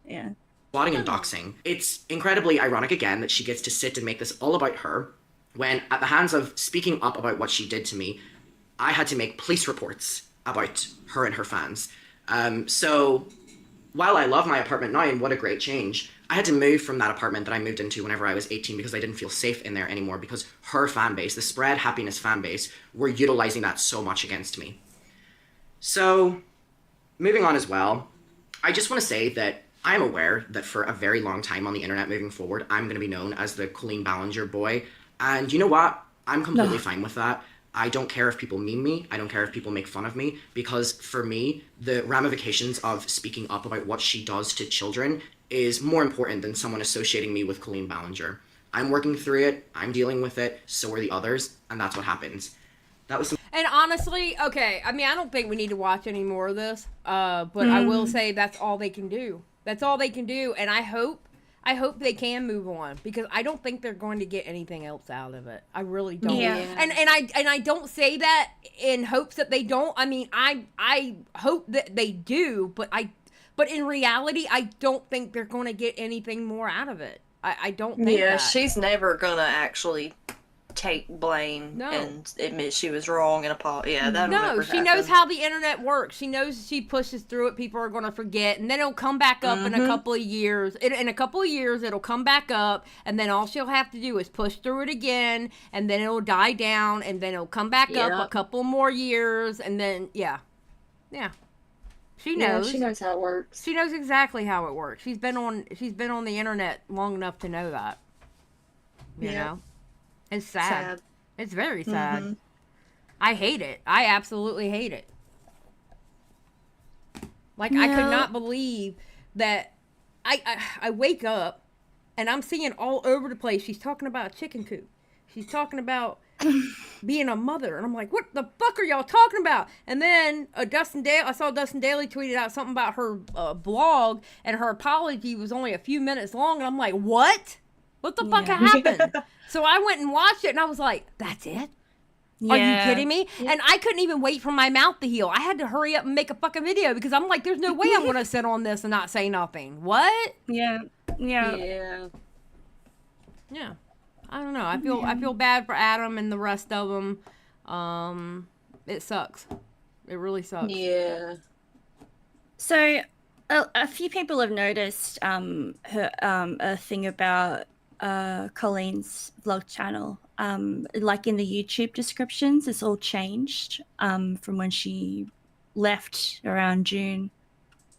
Yeah. Swatting and doxing. It's incredibly ironic again that she gets to sit and make this all about her, when at the hands of speaking up about what she did to me, I had to make police reports about her and her fans. So while I love my apartment now and what a great change, I had to move from that apartment that I moved into whenever I was 18 because I didn't feel safe in there anymore because her fan base, the Spread Happiness fan base, were utilizing that so much against me. So moving on as well, I just want to say that I'm aware that for a very long time on the internet moving forward, I'm going to be known as the Colleen Ballinger boy. And you know what? I'm completely fine with that. I don't care if people meme me. I don't care if people make fun of me. Because for me, the ramifications of speaking up about what she does to children is more important than someone associating me with Colleen Ballinger. I'm working through it. I'm dealing with it. So are the others. And that's what happens. That was some And honestly, okay, I mean, I don't think we need to watch any more of this, but I will say that's all they can do. That's all they can do, and I hope they can move on because I don't think they're going to get anything else out of it. I really don't. Yeah. And I don't say that in hopes that they don't. I mean, I hope that they do, but But in reality, I don't think they're going to get anything more out of it. I don't think Yeah, that. she's never gonna actually take blame No. and admit she was wrong and apologize. Yeah, that'll No, never she happen. knows how the internet works. She knows if she pushes through it, people are going to forget, and then it'll come back up in a couple of years. In a couple of years, it'll come back up, and then all she'll have to do is push through it again, and then it'll die down, and then it'll come back up a couple more years, and then yeah. She knows. Yeah, she knows how it works. She knows exactly how it works. She's been on the internet long enough to know that. You know? It's sad. It's very sad. I hate it. I absolutely hate it. Like, I could not believe that I wake up and I'm seeing all over the place. She's talking about a chicken coop. She's talking about being a mother. And I'm like, what the fuck are y'all talking about? And then I saw Dustin Daly tweeted out something about her blog, and her apology was only a few minutes long. And I'm like, what? What the fuck happened? So I went and watched it, and I was like, that's it? Are you kidding me? And I couldn't even wait for my mouth to heal. I had to hurry up and make a fucking video because I'm like, there's no way I'm going to sit on this and not say nothing. What? Yeah. I don't know. I feel bad for Adam and the rest of them. It sucks. It really sucks. Yeah. So a few people have noticed her a thing about Colleen's vlog channel. Like in the YouTube descriptions, it's all changed from when she left around June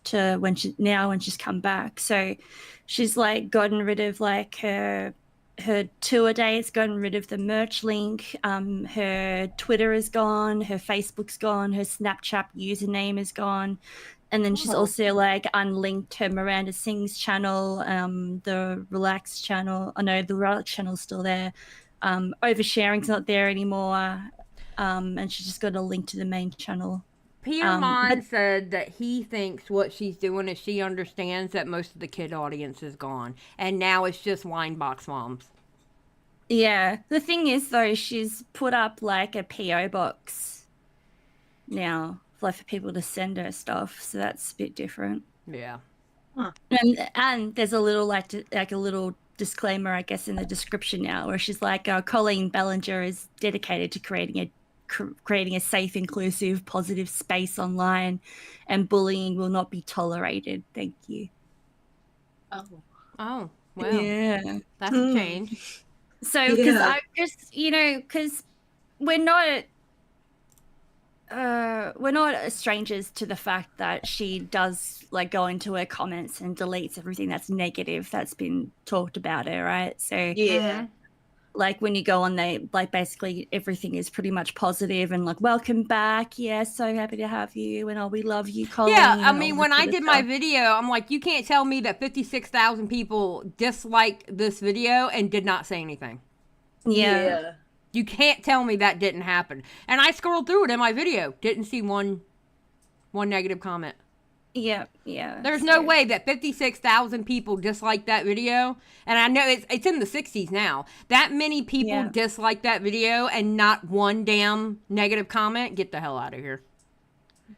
to when she's come back. So she's like gotten rid of like her tour dates, gotten rid of the merch link. Her Twitter is gone, her Facebook's gone, her Snapchat username is gone. And then she's also like unlinked her Miranda Sings channel, the Relax channel. Oh no, the Relax channel's still there. Oversharing's not there anymore. And she's just got a link to the main channel. Peter Mon said that he thinks what she's doing is she understands that most of the kid audience is gone. And now it's just wine box moms. Yeah. The thing is, though, she's put up like a P.O. box now for people to send her stuff. So that's a bit different. Yeah. Huh. And there's a little like a little disclaimer, I guess, in the description now where she's like, Colleen Ballinger is dedicated to creating a safe, inclusive, positive space online, and bullying will not be tolerated. Thank you. Oh, well. Yeah. That's a change. So, because I just, because we're not strangers to the fact that she does like go into her comments and deletes everything that's negative that's been talked about her, right? So like when you go on, they like basically everything is pretty much positive and like welcome back, so happy to have you, and we love you, Colleen. Yeah, I mean, when I did my video, I'm like, you can't tell me that 56,000 people disliked this video and did not say anything. Yeah. You can't tell me that didn't happen. And I scrolled through it in my video, didn't see one negative comment. Yeah. There's no way that 56,000 people disliked that video. And I know it's in the 60s now. That many people disliked that video and not one damn negative comment. Get the hell out of here.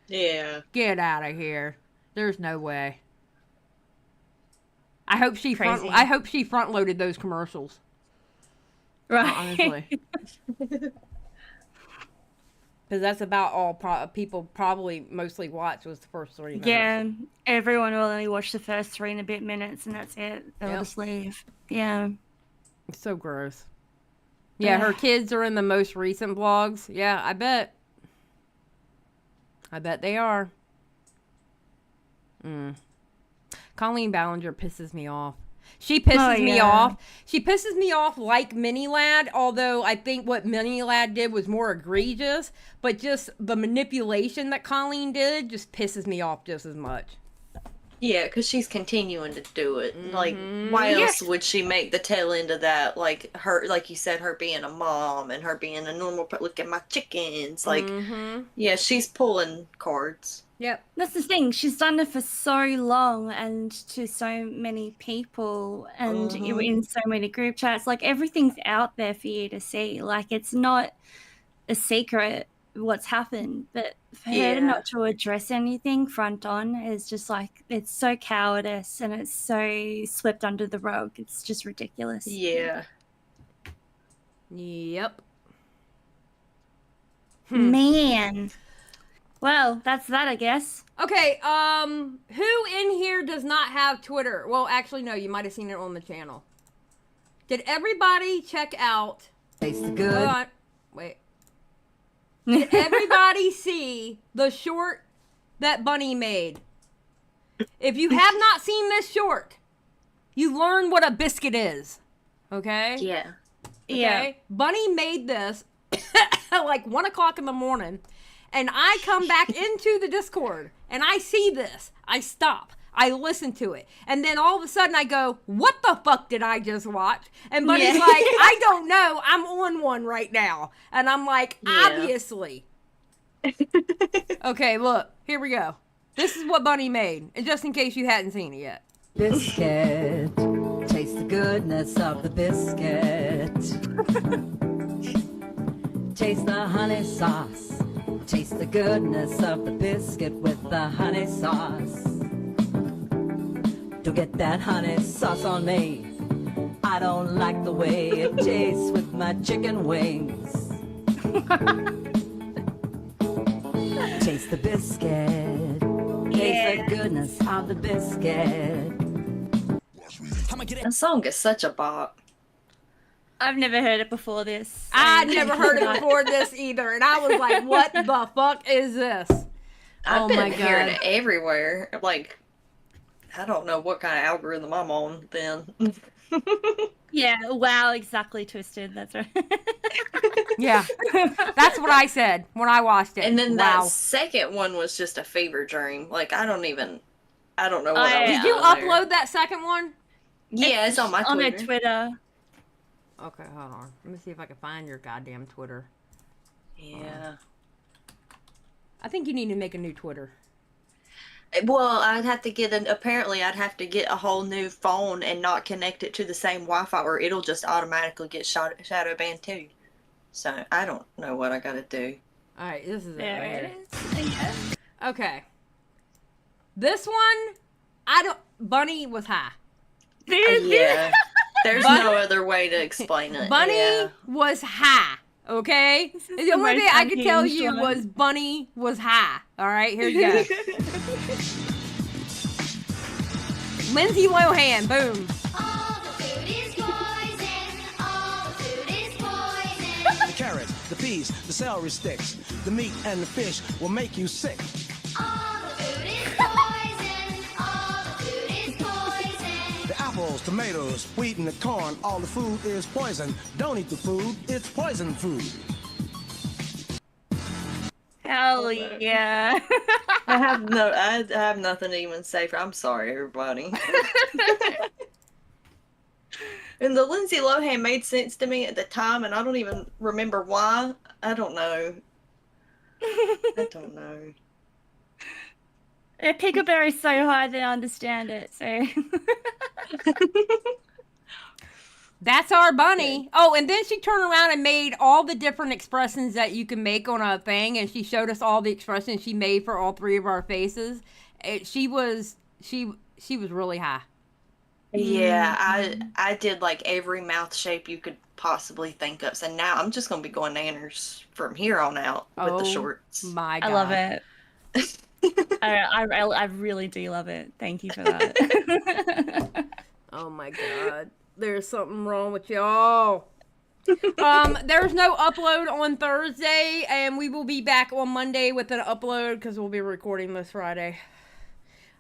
Yeah. Get out of here. There's no way. I hope she front loaded those commercials. Right. Honestly. Because that's about all people probably mostly watch was the first 3 minutes. Yeah, everyone will only watch the first 3 and a bit minutes, and that's it. They'll just leave. Yeah. It's so gross. Yeah, her kids are in the most recent vlogs. Yeah, I bet. I bet they are. Colleen Ballinger pisses me off. She pisses me off. She pisses me off like Mini Lad, although I think what Mini Lad did was more egregious, but just the manipulation that Colleen did just pisses me off just as much. Yeah, because she's continuing to do it. Like, why else would she make the tail end of that? Like, her, like you said, her being a mom and her being a normal, look at my chickens. Like, yeah, she's pulling cards. Yep. That's the thing. She's done it for so long and to so many people and in so many group chats. Like, everything's out there for you to see. Like, it's not a secret what's happened. But for her Yeah. not to address anything front on is just like, it's so cowardice and it's so swept under the rug. It's just ridiculous. Yeah. Yep. Man. Well, that's that, I guess. Okay, who in here does not have Twitter? Well, actually, no, you might have seen it on the channel. Did everybody check out... Tastes Hold good. on. Wait. Did everybody see the short that Bunny made? If you have not seen this short, you learn what a biscuit is. Okay? Yeah. Okay? Yeah. Bunny made this at like 1 o'clock in the morning, and I come back into the Discord, and I see this. I stop. I listen to it. And then all of a sudden I go, what the fuck did I just watch? And Bunny's Yeah. like, I don't know. I'm on one right now. And I'm like, Yeah. obviously. Okay, look. Here we go. This is what Bunny made. And just in case you hadn't seen it yet. Biscuit. Taste the goodness of the biscuit. Taste the honey sauce. Taste the goodness of the biscuit with the honey sauce. Don't get that honey sauce on me. I don't like the way it tastes with my chicken wings. Taste the biscuit. Taste the goodness of the biscuit. That song is such a bop. I've never heard it before this. I never heard it before this either. And I was like, what the fuck is this? I've Oh been my hearing God. it everywhere. Like, I don't know what kind of algorithm I'm on then. Yeah, wow, exactly twisted. That's right. Yeah. That's what I said when I watched it. And then wow. that second one was just a fever dream. Like, I don't know what I was Did you doing there. upload that second one? Yeah, it's on my On Twitter. her Twitter. Okay, hold on. Let me see if I can find your goddamn Twitter. Yeah. I think you need to make a new Twitter. Well, I'd have to get apparently I'd have to get a whole new phone and not connect it to the same Wi-Fi or it'll just automatically get shadow banned too. So, I don't know what I gotta do. Alright, this is it There right it here. is. Okay. This one, Bunny was high. Yeah. There's Bun- no other way to explain it. Bunny Yeah. was high. Okay? is The the only most thing I could tell unhinged you one. was Bunny was high. Alright, here you go. Lindsay Lohan, boom. All the food is poison. All the food is poison. The carrots, the peas, the celery sticks, the meat and the fish will make you sick. All the food is poison. All the food is poison. The apples, tomatoes, wheat, and the corn, all the food is poison. Don't eat the food, it's poison food. Hell yeah. I have nothing to even say for. I'm sorry, everybody. And the Lindsay Lohan made sense to me at the time, and I don't even remember why. I don't know. I don't know. Pickleberry's so high they understand it, so. That's our Bunny. Oh, and then she turned around and made all the different expressions that you can make on a thing, and she showed us all the expressions she made for all three of our faces. She was really high. Yeah, I did like every mouth shape you could possibly think of. So now I'm just gonna be going nanners from here on out with the shorts. My God. I love it. I really do love it. Thank you for that. Oh my God. There's something wrong with y'all. There's no upload on Thursday, and we will be back on Monday with an upload because we'll be recording this Friday.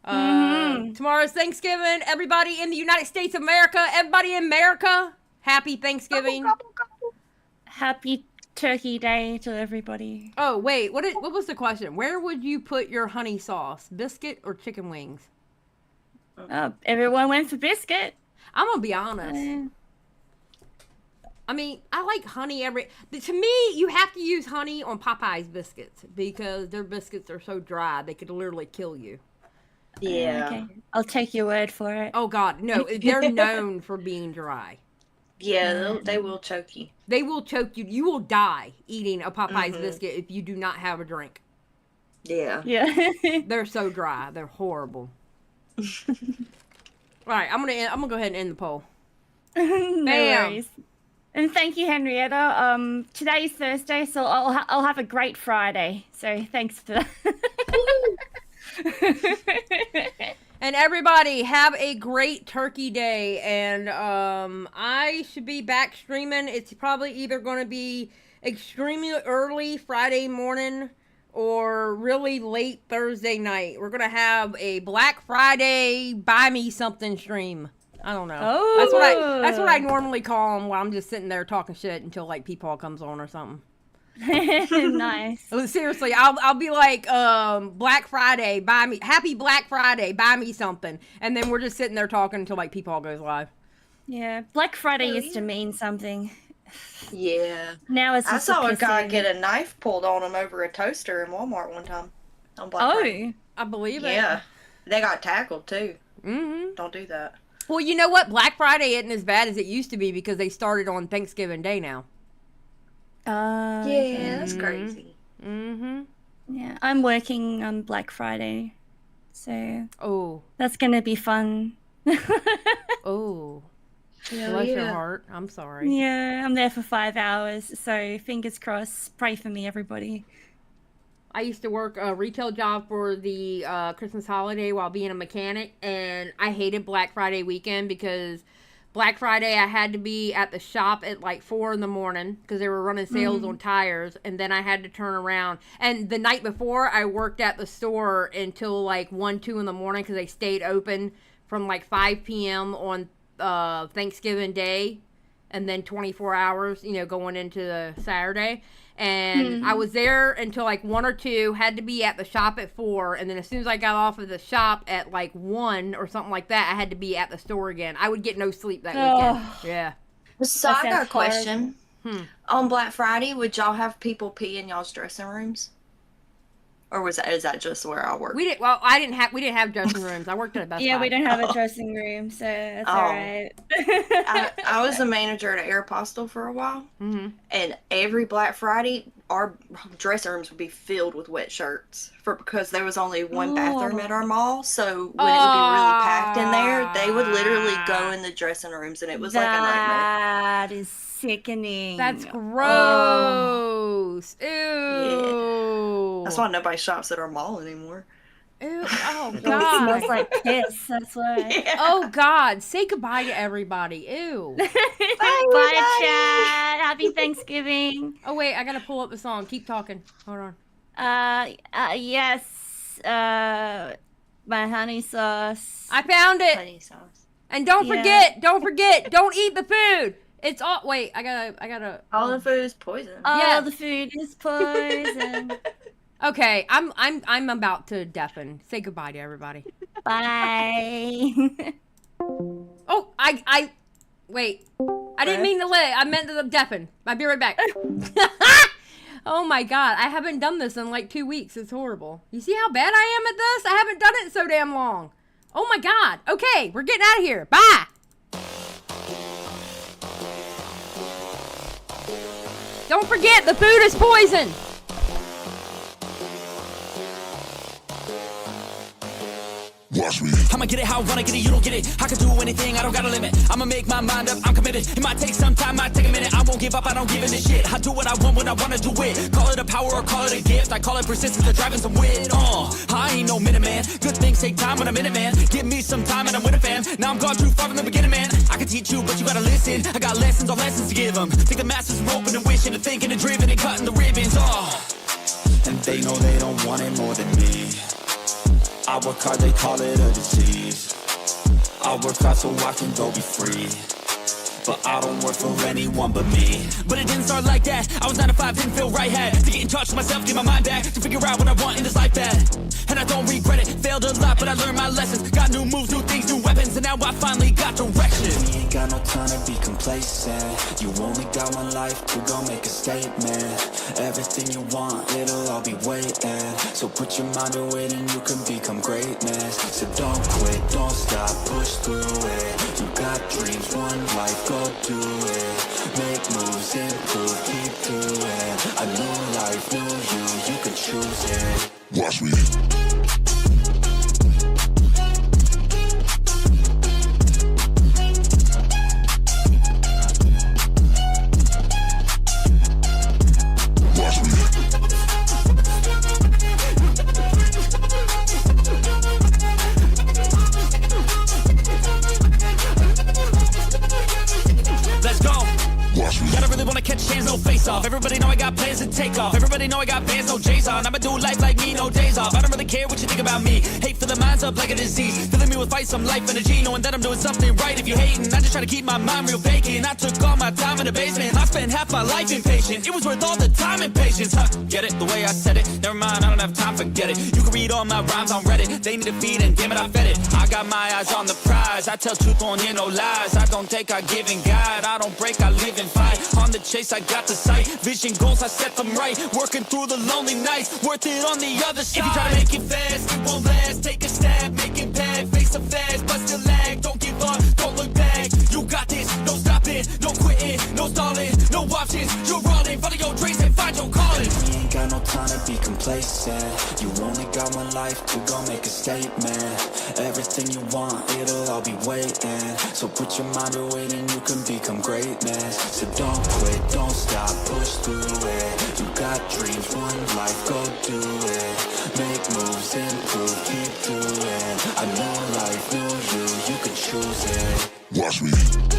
Tomorrow's Thanksgiving. Everybody in the United States of America, everybody in America, happy Thanksgiving. Happy Turkey Day to everybody. Oh, wait, what was the question? Where would you put your honey sauce? Biscuit or chicken wings? Everyone went for biscuit. I'm gonna be honest. I mean, I like honey to me, you have to use honey on Popeye's biscuits because their biscuits are so dry, they could literally kill you. Yeah. Okay. I'll take your word for it. Oh God, no, they're known for being dry. Yeah, they will choke you. They will choke you. You will die eating a Popeye's biscuit if you do not have a drink. Yeah. Yeah. They're so dry. They're horrible. All right, I'm gonna go ahead and end the poll. No Bam. worries. And thank you, Henrietta. Today's Thursday, so I'll have a great Friday. So thanks for that. And everybody, have a great Turkey Day. And I should be back streaming. It's probably either going to be extremely early Friday morning or really late Thursday night. We're going to have a Black Friday buy me something stream. I don't know. Oh. That's what I normally call them while I'm just sitting there talking shit until like Peepaw comes on or something. Nice. Seriously, I'll be like, Black Friday, happy Black Friday, buy me something. And then we're just sitting there talking until like Peepaw goes live. Yeah, Black Friday used to mean something. Yeah. Now it's I just saw a guy pissing. get a knife pulled on him over a toaster in Walmart one time. On Black Friday. Oh, I believe it. Yeah. They got tackled too. Mm-hmm. Don't do that. Well, you know what? Black Friday isn't as bad as it used to be because they started on Thanksgiving Day now. Yeah, that's crazy. Mm-hmm. Yeah, I'm working on Black Friday, so Oh. that's gonna be fun. Oh. Hell Bless your yeah. heart. I'm sorry. Yeah, I'm there for 5 hours, so fingers crossed. Pray for me, everybody. I used to work a retail job for the Christmas holiday while being a mechanic, and I hated Black Friday weekend because Black Friday I had to be at the shop at like 4 in the morning because they were running sales on tires, and then I had to turn around. And the night before, I worked at the store until like 1, 2 in the morning because they stayed open from like 5 p.m. on Thanksgiving Day, and then 24 hours, going into the Saturday. And I was there until like 1 or 2, had to be at the shop at 4, and then as soon as I got off of the shop at like 1 or something like that, I had to be at the store again. I would get no sleep that weekend. Yeah. So That I got a sounds question. On Black Friday, would y'all have people pee in y'all's dressing rooms? Or is that just where I work? We didn't have dressing rooms. I worked at a Best Yeah, Buy. we don't have a dressing room, so that's Oh. alright. I was a manager at Aeropostale for a while, and every Black Friday, our dressing rooms would be filled with wet shirts because there was only one bathroom at our mall. So when it would be really packed in there, they would literally go in the dressing rooms, and it was like a nightmare. That is sickening. That's gross. Ew. That's why nobody shops at our mall anymore. Ew. Oh, It God. smells like piss. That's why. Oh, God. Say goodbye to everybody. Ew. Bye, Chad. Happy Thanksgiving. Oh, wait. I got to pull up the song. Keep talking. Hold on. Yes. My honey sauce. I found it. Honey sauce. And don't Yeah. forget, don't eat the food. It's all, wait, I gotta. All the food is poison. All Yeah. the food is poison. Okay, I'm about to deafen. Say goodbye to everybody. Bye. Oh, wait. I didn't mean to lay. I meant to deafen. I'll be right back. Oh my God, I haven't done this in like 2 weeks. It's horrible. You see how bad I am at this? I haven't done it so damn long. Oh my God. Okay, we're getting out of here. Bye. Don't forget, the food is poison. Watch me. I'ma get it how I wanna get it, you don't get it. I can do anything, I don't got a limit. I'ma make my mind up, I'm committed. It might take some time, might take a minute. I won't give up, I don't give in a shit. I do what I want when I wanna do it. Call it a power or call it a gift. I call it persistence or driving some wit. I ain't no minute man. Good things take time when I'm in it, man. Give me some time and I'm with a fam. Now I'm gone too far from the beginning, man. I can teach you, but you gotta listen. I got lessons on lessons to give them. Think the masses are open and wishing and thinking and driven and cutting the ribbons. And they know they don't want it more than me. I work hard, they call it a disease. I work hard so I can go be free. But I don't work for anyone but me. But it didn't start like that. I was 9 to 5, didn't feel right. Had to get in touch with myself, get my mind back. To figure out what I want in this life bad. And I don't regret it, failed a lot, but I learned my lessons. Got new moves, new things, new weapons. And now I finally got direction. We ain't got no time to be complacent. You only got one life to go make a statement. Everything you want, it'll all be waiting. So put your mind to it and you can become greatness. So don't quit, don't stop, push through it. You got dreams, one life, go do it. Make moves, improve, keep doing. A new life, new you can choose it. Watch me. Everybody know I got plans to take off. Everybody know I got bands, no J's on. I'ma do life like me, no days off. I don't really care what you think about me. Hate for the minds up like a disease. Filling me with fight, some life energy. Knowing that I'm doing something right. If you hating, I just try to keep my mind real vacant. I took all my time in the basement. I spent half my life impatient. It was worth all the time and patience. Huh, get it? The way I said it. Never mind, I don't have time, forget it. You can read all my rhymes on Reddit. They need a feed and damn it, I fed it. I got my eyes on the prize. I tell truth, don't hear no lies. I don't take, I give and guide. I don't break, I live and fight. On the chase, I got the sight. Vision goals, I set them right. Working through the lonely nights, worth it on the other side. If you try to make it fast, it won't last. Take a stab, make it bad. Face a fast, but still lag. Don't give up, don't look back. You got this, no stopping, no quitting, no stalling, no options. You're all in, follow your dreams and find your calling. You ain't got no time to be complacent. You only got one life to go make a statement. Everything you want, it'll all be waiting. So put your mind to it and you can become greatness. So don't quit, don't stop, push through it. You got dreams, one life, go do it. Make moves, improve, keep doing. A new life, new you can choose it. Watch me.